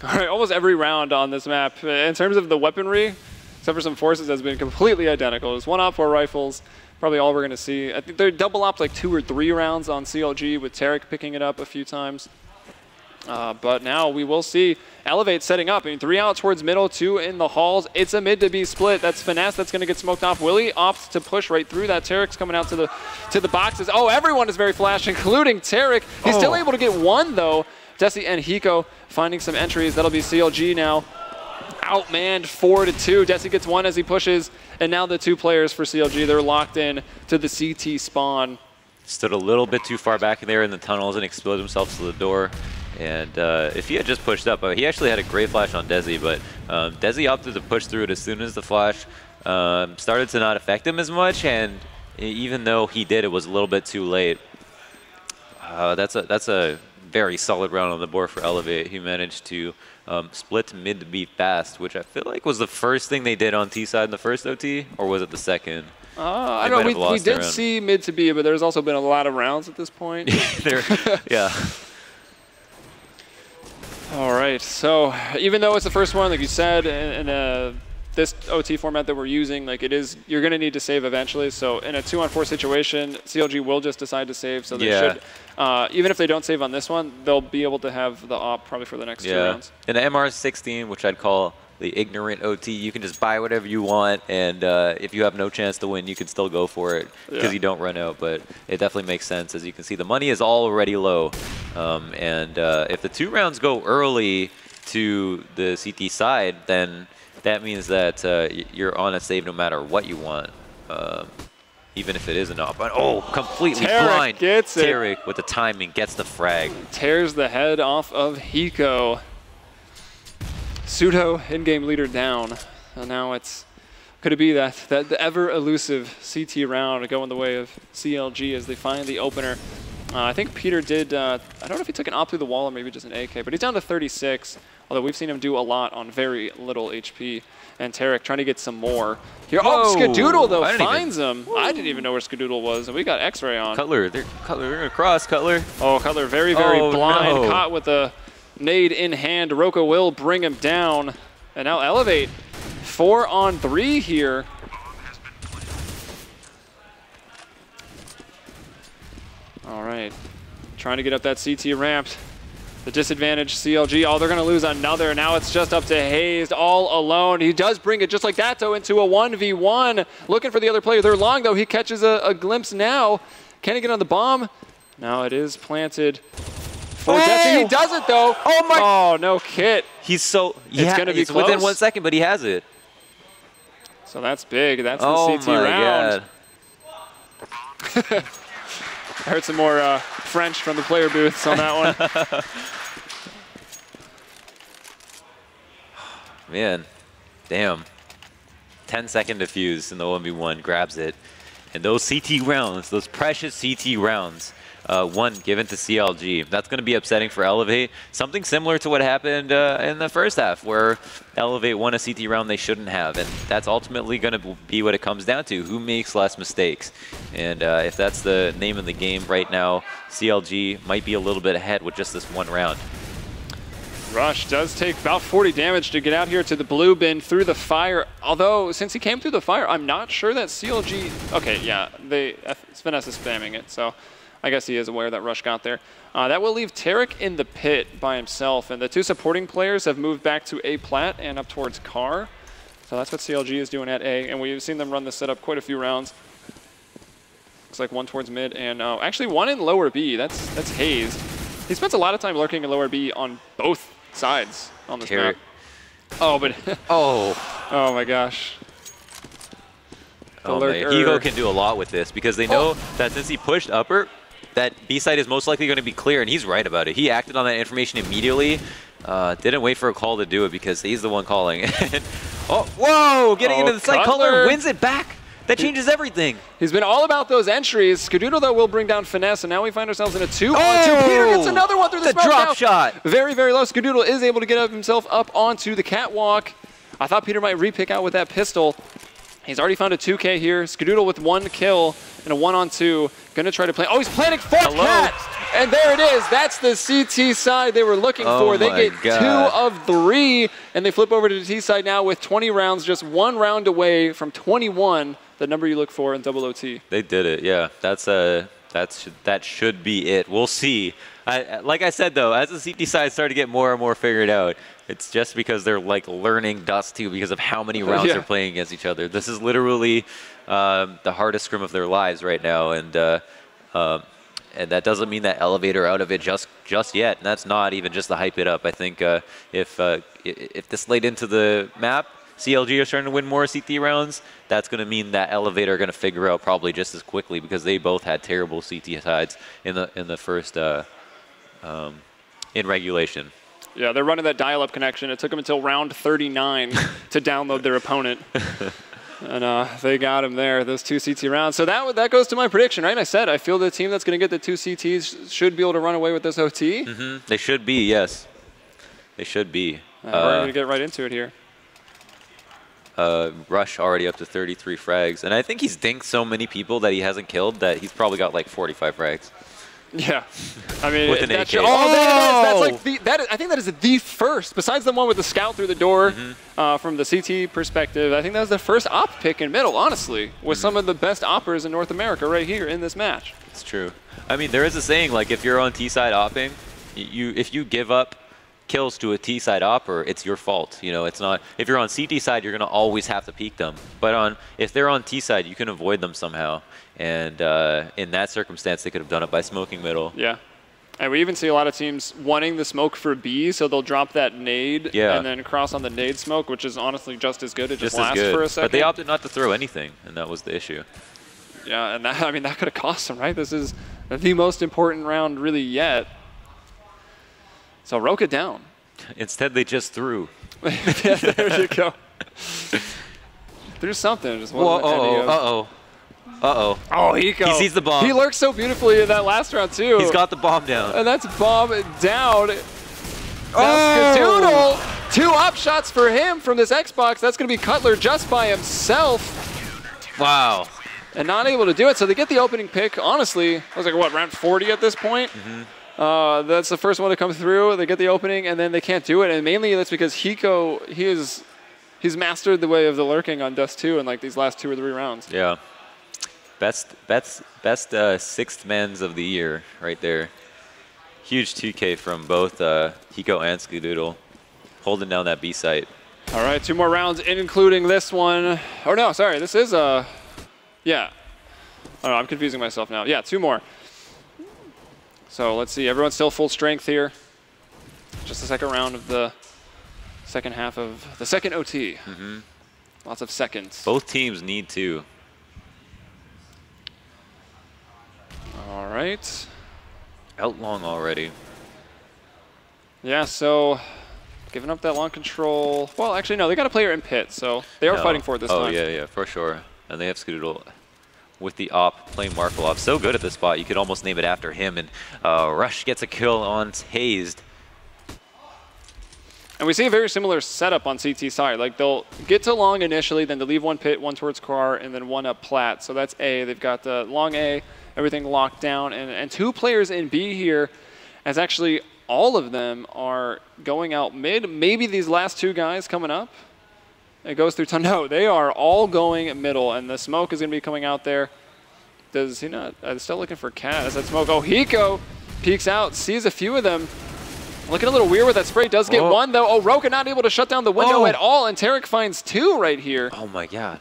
Speaker 3: All right, almost every round on this map, in terms of the weaponry, except for some forces, has been completely identical. There's 1 op 4 rifles. Probably all we're going to see. I think they're double ops like 2 or 3 rounds on CLG with Tarek picking it up a few times. But now we will see Elevate setting up. I mean, 3 out towards middle, 2 in the halls. It's a mid to B split. That's Finesse that's going to get smoked off. Willie opts to push right through that. Tarek's coming out to the boxes. Oh, everyone is very flash, including Tarek. He's still able to get 1, though. Desi and Hiko finding some entries. That'll be CLG now. Outmanned 4-2. Desi gets 1 as he pushes, and now the 2 players for CLG, they're locked in to the CT spawn.
Speaker 4: Stood a little bit too far back there in the tunnels and exploded himself to the door. And if he had just pushed up, he actually had a great flash on Desi, but Desi opted to push through it as soon as the flash started to not affect him as much, and even though he did, it was a little bit too late. That's a very solid round on the board for Elevate. He managed to split mid to be fast, which I feel like was the first thing they did on T side in the first OT, or was it the second?
Speaker 3: I don't know. We did see mid to B, but there's also been a lot of rounds at this point.
Speaker 4: Yeah.
Speaker 3: All right. So even though it's the first one, like you said, in this OT format that we're using, like you're going to need to save eventually. So in a 2-on-4 situation, CLG will just decide to save. So they should, even if they don't save on this one, they'll be able to have the op probably for the next 2 rounds.
Speaker 4: In the MR16, which I'd call the ignorant OT, you can just buy whatever you want, and if you have no chance to win, you can still go for it because you don't run out. But it definitely makes sense. As you can see, the money is already low, and if the 2 rounds go early to the CT side, then that means that you're on a save no matter what you want, even if it is an op. But completely blind.
Speaker 3: Gets it.
Speaker 4: Tarek with the timing gets the frag.
Speaker 3: Tears the head off of Hiko. Pseudo in-game leader down. And now could it be that the ever-elusive CT round going the way of CLG as they find the opener? I think Peter did, I don't know if he took an op through the wall or maybe just an AK, but he's down to 36, although we've seen him do a lot on very little HP. And Tarek trying to get some more. Here, Skadoodle, though, finds him. I didn't even know where Skadoodle was, and we got X-Ray on.
Speaker 4: Cutler, they're going to cross, Cutler.
Speaker 3: Oh, Cutler very, very blind, caught with a nade in hand. Roko will bring him down. And now Elevate, 4-on-3 here. All right, trying to get up that CT ramp. The disadvantage, CLG, they're going to lose another. Now it's just up to Hayes all alone. He does bring it just like that, though, into a 1v1. Looking for the other player. They're long, though. He catches a glimpse now. Can he get on the bomb? Now it is planted for Jesse. He does it, though. Oh, no kit.
Speaker 4: He's so...
Speaker 3: It's going to be close.
Speaker 4: Within 1 second, but he has it.
Speaker 3: So that's big. That's the CT round.
Speaker 4: God.
Speaker 3: I heard some more French from the player booths on that one.
Speaker 4: Man, damn. 10-second defuse in the 1v1, grabs it. And those CT rounds, those precious CT rounds, one given to CLG. That's going to be upsetting for Elevate. Something similar to what happened in the first half, where Elevate won a CT round they shouldn't have. And that's ultimately going to be what it comes down to. Who makes less mistakes? And if that's the name of the game right now, CLG might be a little bit ahead with just this 1 round.
Speaker 3: Rush does take about 40 damage to get out here to the blue bin through the fire. Although, since he came through the fire, I'm not sure that CLG... Okay, yeah, Vanessa is spamming it, so I guess he is aware that Rush got there. That will leave Tarek in the pit by himself, and the 2 supporting players have moved back to A plat and up towards Car. So that's what CLG is doing at A, and we've seen them run this setup quite a few rounds. Looks like 1 towards mid, and actually 1 in lower B. That's Hayes. He spends a lot of time lurking in lower B on both sides on this map. Oh, but oh my gosh.
Speaker 4: Hiko can do a lot with this because they know that since he pushed upper, that B side is most likely going to be clear, and he's right about it. He acted on that information immediately. Didn't wait for a call to do it because he's the one calling. Whoa! Getting into the side, Cutler wins it back. That changes everything.
Speaker 3: He's been all about those entries. Skadoodle, though, will bring down Finesse, and now we find ourselves in a 2-on-2. Peter gets another one through the smoke
Speaker 4: drop
Speaker 3: now.
Speaker 4: shot.
Speaker 3: Very, very low. Skadoodle is able to get himself up onto the catwalk. I thought Peter might re-pick out with that pistol. He's already found a 2K here. Skadoodle with 1 kill and a 1-on-2. Gonna try to plant. Oh, he's planting 4 Cat! And there it is. That's the CT side they were looking for. They get 2 of 3, and they flip over to the T side now with 20 rounds, just 1 round away from 21, the number you look for in double OT.
Speaker 4: They did it, yeah. That should be it. We'll see. Like I said, though, as the CT side started to get more and more figured out, it's just because they're like learning Dust 2 because of how many rounds they're playing against each other. This is literally the hardest scrim of their lives right now, and that doesn't mean that Elevator out of it just yet. And that's not even just to hype it up. I think if this laid into the map, CLG are starting to win more CT rounds, that's going to mean that Elevator are going to figure out probably just as quickly because they both had terrible CT sides in the first in regulation.
Speaker 3: Yeah, they're running that dial-up connection. It took them until round 39 to download their opponent. And they got him there, those 2 CT rounds. So that goes to my prediction, right? I said I feel the team that's going to get the 2 CTs should be able to run away with this OT.
Speaker 4: They should be, yes. They should be.
Speaker 3: We're going to get right into it here.
Speaker 4: Rush already up to 33 frags. And I think he's dinked so many people that he hasn't killed that he's probably got like 45 frags.
Speaker 3: Yeah. I mean,
Speaker 4: with an AK.
Speaker 3: That's like I think that is the first, besides the one with the scout through the door from the CT perspective, I think that was the first op pick in middle, honestly, with some of the best oppers in North America right here in this match.
Speaker 4: It's true. I mean, there is a saying, like, if you're on T-side opping, if you give up kills to a T-side opper, it's your fault. You know, it's not. If you're on CT side, you're going to always have to peek them. But if they're on T side, you can avoid them somehow. And in that circumstance, they could have done it by smoking middle.
Speaker 3: Yeah. And we even see a lot of teams wanting the smoke for B, so they'll drop that nade and then cross on the nade smoke, which is honestly just as good. It just lasts for a second.
Speaker 4: But they opted not to throw anything, and that was the issue.
Speaker 3: Yeah, and that, I mean, that could have cost them, right? This is the most important round really yet. So Roka down.
Speaker 4: Instead, they just threw.
Speaker 3: Yeah, there you go. Threw something. Just wasn't
Speaker 4: Uh-oh.
Speaker 3: Oh, Hiko.
Speaker 4: He sees the bomb.
Speaker 3: He lurked so beautifully in that last round, too.
Speaker 4: He's got the bomb down.
Speaker 3: And that's bomb down. Now Skadoodle, 2 op shots for him from this Xbox. That's going to be Cutler just by himself.
Speaker 4: Wow.
Speaker 3: And not able to do it. So they get the opening pick. Honestly, I was like, what, round 40 at this point? That's the first one to come through. They get the opening, and then they can't do it. And mainly that's because Hiko, he's mastered the way of the lurking on Dust 2 in like these last 2 or 3 rounds.
Speaker 4: Yeah. Best 6th mans of the year right there. Huge 2K from both Hiko and Skadoodle, holding down that B site.
Speaker 3: All right, 2 more rounds, including this one. Oh no, sorry, this is yeah. Oh no, I'm confusing myself now. Yeah, 2 more. So let's see, everyone's still full strength here. Just the second round of the second half of the second OT. Lots of seconds.
Speaker 4: Both teams need to.
Speaker 3: All right.
Speaker 4: Out long already.
Speaker 3: Yeah, so giving up that long control. Well, actually, no, they got a player in pit, so they are fighting for it this time.
Speaker 4: Oh, yeah, for sure. And they have Skadoodle with the op playing Markle op. So good at this spot, you could almost name it after him. And Rush gets a kill on Hazed.
Speaker 3: And we see a very similar setup on CT side. Like, they'll get to long initially, then they'll leave 1 pit, 1 towards car, and then 1 up plat. So that's A. They've got the long A, everything locked down. And 2 players in B here, as actually all of them are going out mid. Maybe these last 2 guys coming up. It goes through no, they are all going middle, and the smoke is going to be coming out there. Does he not? Still looking for Cat. Is that smoke? Oh, Hiko peeks out, sees a few of them. Looking a little weird with that spray. Does get 1, though. Oh, Roka not able to shut down the window at all, and Tarek finds 2 right here.
Speaker 4: Oh, my God.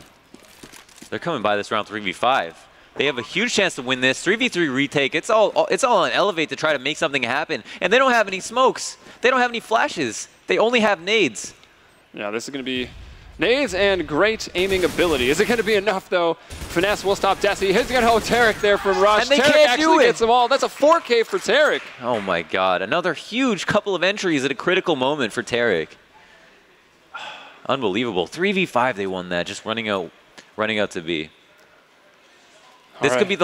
Speaker 4: They're coming by this round 3v5. They have a huge chance to win this. 3v3 retake. It's all on Elevate to try to make something happen. And they don't have any smokes. They don't have any flashes. They only have nades.
Speaker 3: Yeah, this is going to be nades and great aiming ability. Is it going to be enough, though? Finesse will stop Desi. He's going to hold Tarek there from Rush.
Speaker 4: And they
Speaker 3: Tarek
Speaker 4: can't
Speaker 3: actually
Speaker 4: do it.
Speaker 3: gets them all. That's a 4K for Tarek.
Speaker 4: Oh, my God. Another huge couple of entries at a critical moment for Tarek. Unbelievable. 3v5 they won that, just running out to B. This could be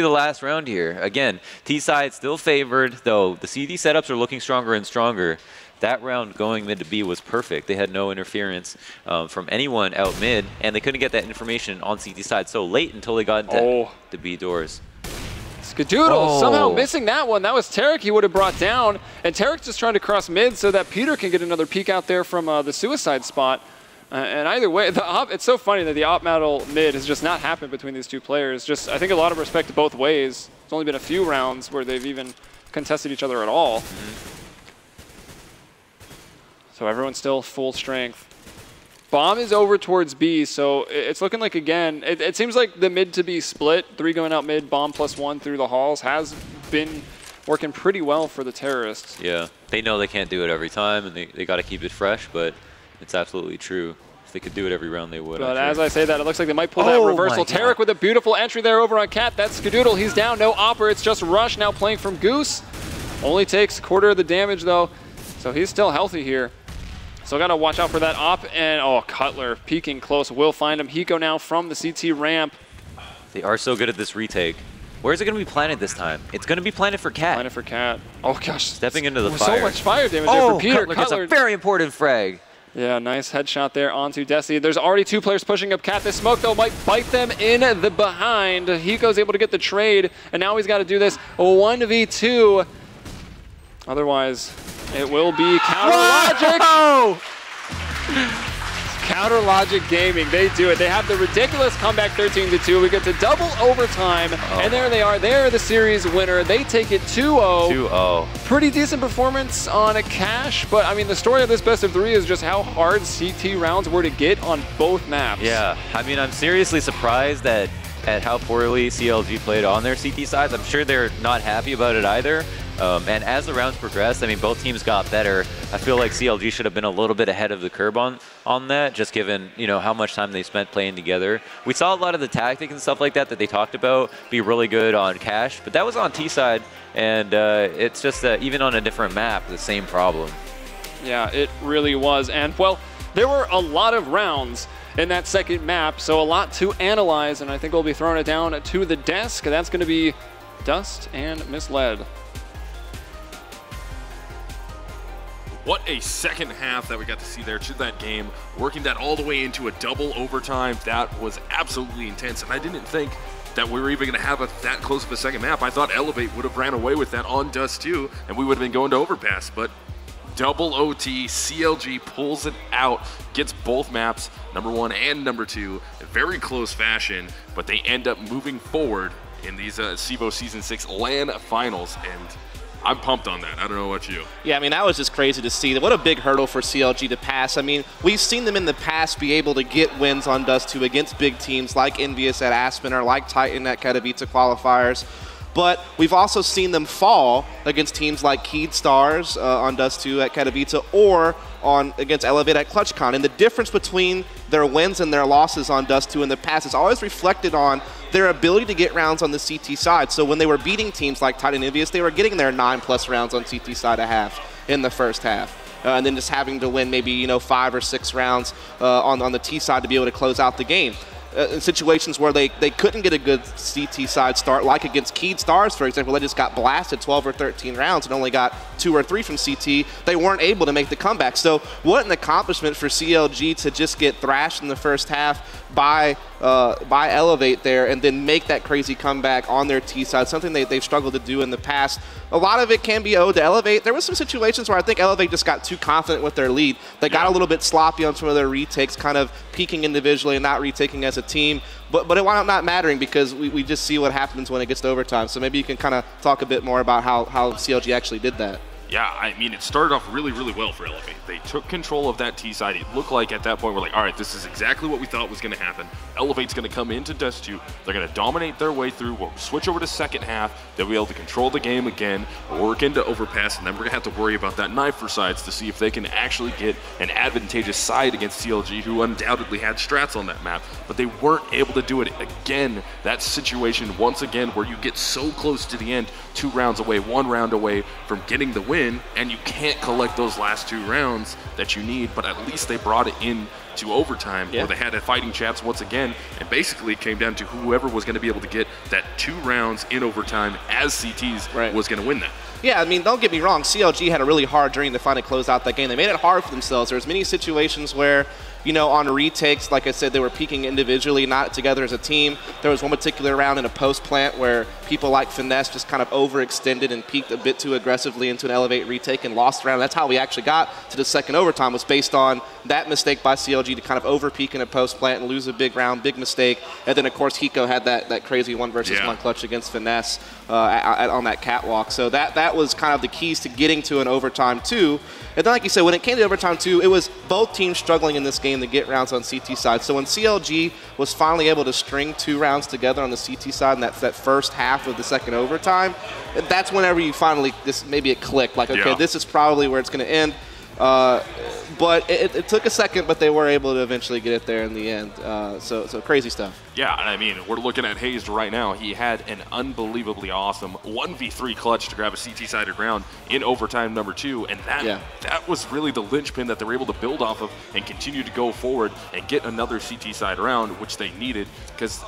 Speaker 4: the last round here. Again, T-side still favored, though the CD setups are looking stronger and stronger. That round going mid to B was perfect. They had no interference from anyone out mid, and they couldn't get that information on CT side so late until they got into the B doors.
Speaker 3: Skadoodle somehow missing that one. That was Tarek he would have brought down, and Tarek's just trying to cross mid so that Peter can get another peek out there from the suicide spot. And either way, it's so funny that the op battle mid has just not happened between these 2 players. Just, I think, a lot of respect both ways. It's only been a few rounds where they've even contested each other at all. So everyone's still full strength. Bomb is over towards B, so it's looking like, again, it seems like the mid to B split, 3 going out mid, bomb +1 through the halls, has been working pretty well for the terrorists.
Speaker 4: Yeah, they know they can't do it every time, and they got to keep it fresh, but it's absolutely true. If they could do it every round, they would.
Speaker 3: But as I say that, it looks like they might pull that reversal. Tarek with a beautiful entry there over on Cat. That's Skadoodle. He's down. No opper. It's just Rush now playing from Goose. Only takes 1/4 of the damage, though, so he's still healthy here. So got to watch out for that op. And, oh, Cutler peeking close. Will find him. Hiko now from the CT ramp.
Speaker 4: They are so good at this retake. Where is it going to be planted this time? It's going to be planted for Cat.
Speaker 3: Planted for Cat. Oh, gosh.
Speaker 4: Stepping into the fire.
Speaker 3: So much fire damage there for Peter.
Speaker 4: Cutler gets a very important frag.
Speaker 3: Yeah, nice headshot there onto Desi. There's already 2 players pushing up Cat. This smoke, though, might bite them in the behind. Hiko's able to get the trade, and now he's got to do this 1v2. Otherwise, it will be Counter Logic. Counter Logic Gaming, they do it. They have the ridiculous comeback 13-2. We get to double overtime, and there they are. They're the series winner. They take it 2-0.
Speaker 4: 2-0.
Speaker 3: Pretty decent performance on a Cash, but I mean, the story of this best of 3 is just how hard CT rounds were to get on both maps.
Speaker 4: Yeah, I mean, I'm seriously surprised at how poorly CLG played on their CT sides. I'm sure they're not happy about it either. And as the rounds progressed, I mean, both teams got better. I feel like CLG should have been a little bit ahead of the curve on that, just given, you know, how much time they spent playing together. We saw a lot of the tactic and stuff like that they talked about be really good on Cash, but that was on T side, and it's just even on a different map, the same problem.
Speaker 3: Yeah, it really was. And, well, there were a lot of rounds in that second map, so a lot to analyze, and I think we'll be throwing it down to the desk. That's going to be Dust and Misled.
Speaker 1: What a second half that we got to see there to that game, working that all the way into a double overtime. That was absolutely intense, and I didn't think that we were even going to have that close of a second map. I thought Elevate would have ran away with that on Dust too, and we would have been going to overpass, but double OT, CLG pulls it out, gets both maps, number 1 and number 2, in very close fashion, but they end up moving forward in these CEVO Season 6 LAN finals, and I'm pumped on that. I don't know about you.
Speaker 2: Yeah, I mean, that was just crazy to see. What a big hurdle for CLG to pass. I mean, we've seen them in the past be able to get wins on Dust 2 against big teams like Envious at Aspen or like Titan at Katowice qualifiers. But we've also seen them fall against teams like Keyed Stars on Dust 2 at Katowice or against Elevate at ClutchCon. And the difference between their wins and their losses on Dust 2 in the past is always reflected on their ability to get rounds on the CT side. So when they were beating teams like Titan and Envious, they were getting their 9+ rounds on CT side a half in the first half. And then just having to win maybe, you know, 5 or 6 rounds on the T side to be able to close out the game. In situations where they couldn't get a good CT side start, like against Keyed Stars, for example, they just got blasted 12 or 13 rounds and only got 2 or 3 from CT. They weren't able to make the comeback. So what an accomplishment for CLG to just get thrashed in the first half by Elevate there and then make that crazy comeback on their T side, something they've struggled to do in the past. A lot of it can be owed to Elevate. There was some situations where I think Elevate just got too confident with their lead. They got a little bit sloppy on some of their retakes, kind of peaking individually and not retaking as a team. But it wound up not mattering because we just see what happens when it gets to overtime. So maybe you can kind of talk a bit more about how CLG actually did that.
Speaker 1: Yeah, I mean, it started off really, really well for Elevate. They took control of that T side. It looked like at that point we're like, all right, this is exactly what we thought was going to happen. Elevate's going to come into Dust 2. They're going to dominate their way through. We'll switch over to second half. They'll be able to control the game again, work into overpass, and then we're going to have to worry about that knife for sides to see if they can actually get an advantageous side against CLG, who undoubtedly had strats on that map. But they weren't able to do it again. That situation, once again, where you get so close to the end, 2 rounds away, 1 round away from getting the win, and you can't collect those last 2 rounds that you need, but at least they brought it in to overtime where they had a fighting chance once again, and basically it came down to whoever was going to be able to get that 2 rounds in overtime as CTs was going to win that.
Speaker 2: Yeah, I mean, don't get me wrong, CLG had a really hard journey to finally close out that game. They made it hard for themselves. There's many situations where, you know, on retakes, like I said, they were peaking individually, not together as a team. There was one particular round in a post plant where people like Finesse just kind of overextended and peaked a bit too aggressively into an Elevate retake and lost the round. That's how we actually got to the second overtime, was based on that mistake by CLG to kind of over-peak in a post plant and lose a big round, big mistake. And then, of course, Hiko had that crazy 1 versus 1 clutch against Finesse on that catwalk. So that was kind of the keys to getting to an overtime 2. And then, like you said, when it came to overtime 2, it was both teams struggling in this game to get rounds on CT side. So when CLG was finally able to string 2 rounds together on the CT side in that first half of the second overtime, that's whenever you finally, maybe it clicked. Like, okay, this is probably where it's going to end. But it took a second, but they were able to eventually get it there in the end. So crazy stuff.
Speaker 1: Yeah, and I mean, we're looking at Hazed right now. He had an unbelievably awesome 1v3 clutch to grab a CT-sided round in overtime number 2, and that was really the linchpin that they were able to build off of and continue to go forward and get another CT-side round, which they needed, because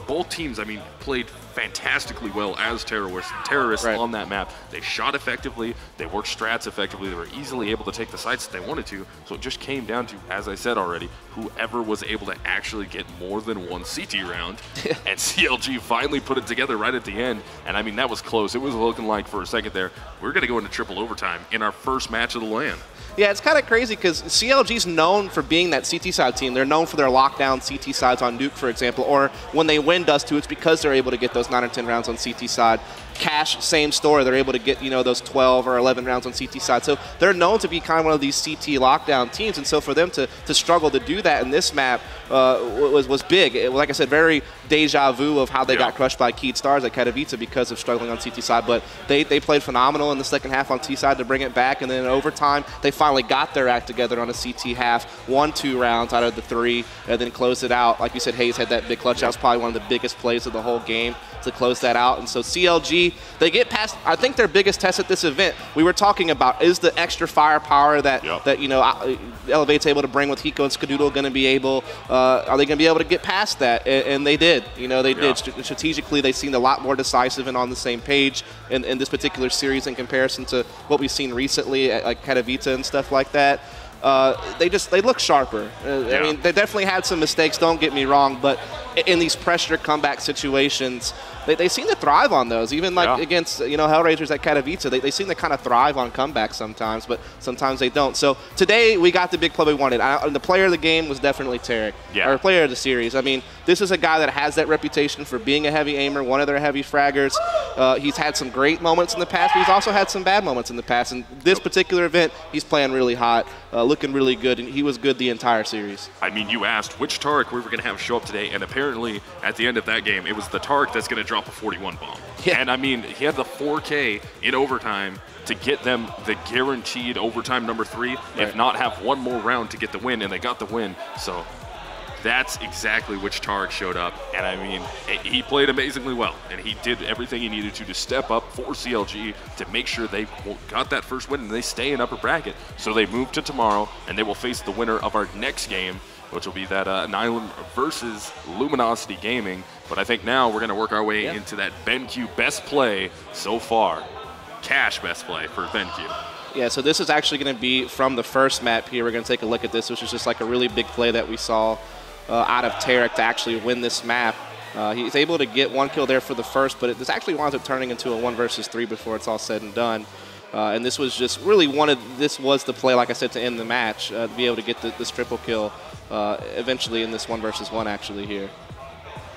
Speaker 1: both teams, I mean, played fantastically well as terrorists on that map. They shot effectively, they worked strats effectively, they were easily able to take the sites that they wanted to, so it just came down to, as I said already, whoever was able to actually get more than one CT round, and CLG finally put it together right at the end, and I mean, that was close. It was looking like for a second there, we're going to go into triple overtime in our first match of the LAN.
Speaker 2: Yeah, it's kind of crazy because CLG's known for being that CT side team. They're known for their lockdown CT sides on Nuke, for example, or when they win Dust 2, it's because they're able to get those 9 or 10 rounds on CT side. Cash, same story. They're able to get, you know, those 12 or 11 rounds on CT side. So they're known to be kind of one of these CT lockdown teams, and so for them to struggle to do that in this map was big. Like I said, very deja vu of how they got crushed by Keyed Stars at Katowice because of struggling on CT side, but they played phenomenal in the second half on T side to bring it back, and then in overtime, they finally got their act together on a CT half, won 2 rounds out of the 3, and then closed it out. Like you said, Hayes had that big clutch. That was probably one of the biggest plays of the whole game to close that out. And so CLG, they get past, I think, their biggest test at this event. We were talking about, is the extra firepower that you know, Elevate's able to bring with Hiko and Skadoodle going to be able, are they going to be able to get past that? And they did. You know, they did. Strategically, they seemed a lot more decisive and on the same page in this particular series in comparison to what we've seen recently at like Katowice and stuff like that. They look sharper. I mean, they definitely had some mistakes, don't get me wrong, but in these pressure comeback situations, they seem to thrive on those. Even like against, you know, Hellraisers at Katowice, they seem to kind of thrive on comebacks sometimes, but sometimes they don't. So today we got the big play we wanted. The player of the game was definitely Tarek, or player of the series. I mean, this is a guy that has that reputation for being a heavy aimer, one of their heavy fraggers. He's had some great moments in the past, but he's also had some bad moments in the past. And this particular event, he's playing really hot, looking really good, and he was good the entire series.
Speaker 1: I mean, you asked which Tarek we were going to have show up today, and apparently at the end of that game, it was the Tarek that's going to drop a 41 bomb. And I mean, he had the 4K in overtime to get them the guaranteed overtime number 3, if not have one more round to get the win, and they got the win. So that's exactly which Tarek showed up. And I mean, he played amazingly well, and he did everything he needed to step up for CLG to make sure they got that first win and they stay in upper bracket. So they move to tomorrow, and they will face the winner of our next game, which will be that Nihilum versus Luminosity Gaming. But I think now we're going to work our way into that BenQ best play so far. Cash best play for BenQ.
Speaker 2: Yeah, so this is actually going to be from the first map here. We're going to take a look at this, which is just like a really big play that we saw out of Tarek to actually win this map. He's able to get 1 kill there for the first, but this actually winds up turning into a 1 versus 3 before it's all said and done. And this was just really this was the play, like I said, to end the match, to be able to get this triple kill eventually in this 1 versus 1 actually here.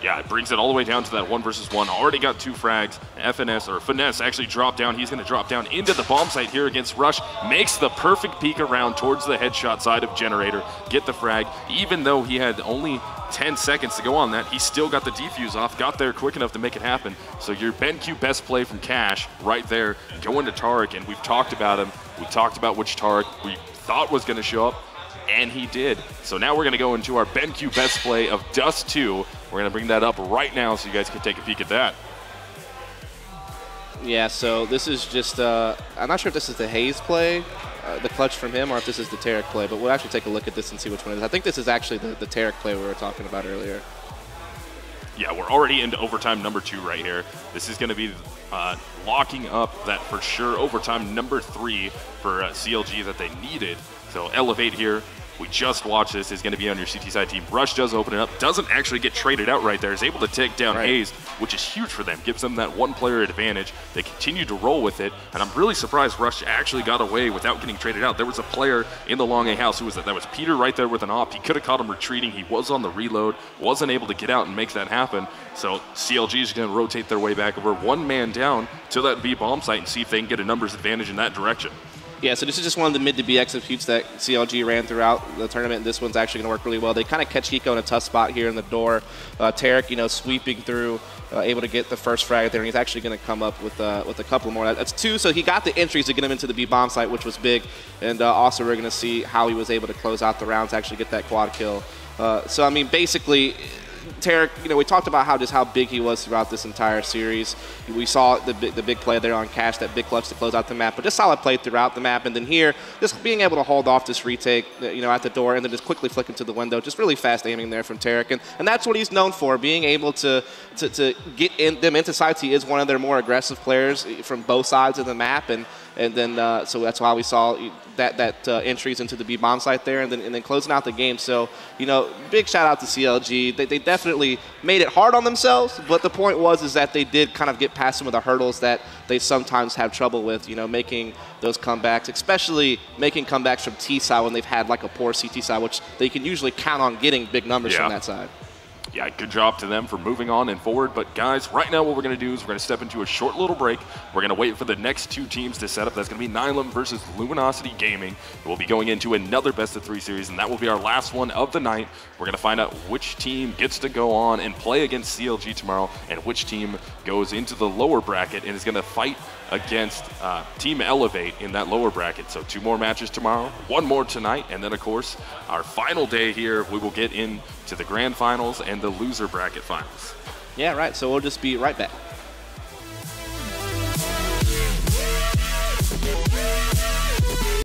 Speaker 1: Yeah, it brings it all the way down to that 1 versus 1. Already got 2 frags. Finesse actually dropped down. He's going to drop down into the bomb site here against Rush. Makes the perfect peek around towards the headshot side of Generator. Get the frag. Even though he had only 10 seconds to go on that, he still got the defuse off. Got there quick enough to make it happen. So your BenQ best play from Cash right there. Going to Tarek, and we've talked about him. We talked about which Tarek we thought was going to show up, and he did. So now we're going to go into our BenQ best play of Dust 2. We're going to bring that up right now so you guys can take a peek at that.
Speaker 2: Yeah, so this is just, I'm not sure if this is the Hayes play, the clutch from him, or if this is the Tarek play, but we'll actually take a look at this and see which one it is. I think this is actually the Tarek play we were talking about earlier.
Speaker 1: Yeah, we're already into overtime number 2 right here. This is going to be locking up that for sure overtime number 3 for CLG that they needed. So Elevate here. We just watched this, is going to be on your CT side team. Rush does open it up, doesn't actually get traded out right there, is able to take down Hayes, which is huge for them, gives them that 1-player advantage. They continue to roll with it, and I'm really surprised Rush actually got away without getting traded out. There was a player in the long A house who was that was Peter right there with an op. He could have caught him retreating. He was on the reload, wasn't able to get out and make that happen. So CLG is going to rotate their way back over, 1 man down to that B bomb site and see if they can get a numbers advantage in that direction.
Speaker 2: Yeah, so this is just one of the mid-to-B executes that CLG ran throughout the tournament, and this one's actually going to work really well. They kind of catch Hiko in a tough spot here in the door. Tarek, you know, sweeping through, able to get the first frag there, and he's actually going to come up with a couple more. That's 2, so he got the entries to get him into the B bomb site, which was big, and also we're going to see how he was able to close out the rounds, actually get that quad kill. So, I mean, basically, Tarek, you know, we talked about how big he was throughout this entire series. We saw the big play there on Cash, that big clutch to close out the map, but just solid play throughout the map. And then here, just being able to hold off this retake, you know, at the door, and then just quickly flick into the window. Just really fast aiming there from Tarek, and that's what he's known for, being able to get them into sites. He is one of their more aggressive players from both sides of the map, and then so that's why we saw that entries into the B bomb site there, and then closing out the game. So, you know, big shout out to CLG. They definitely made it hard on themselves, but the point is that they did kind of get past some of the hurdles that they sometimes have trouble with, you know, making those comebacks, especially making comebacks from T side when they've had like a poor CT side, which they can usually count on getting big numbers from that side.
Speaker 1: Yeah, good job to them for moving on and forward. But guys, right now what we're going to do is we're going to step into a short little break. We're going to wait for the next two teams to set up. That's going to be Nihilum versus Luminosity Gaming. We'll be going into another best-of-3 series, and that will be our last one of the night. We're going to find out which team gets to go on and play against CLG tomorrow, and which team goes into the lower bracket and is going to fight against Team Elevate in that lower bracket. So 2 more matches tomorrow, 1 more tonight, and then of course our final day here, we will get into the grand finals and the loser bracket finals.
Speaker 2: Yeah, right. So we'll just be right back.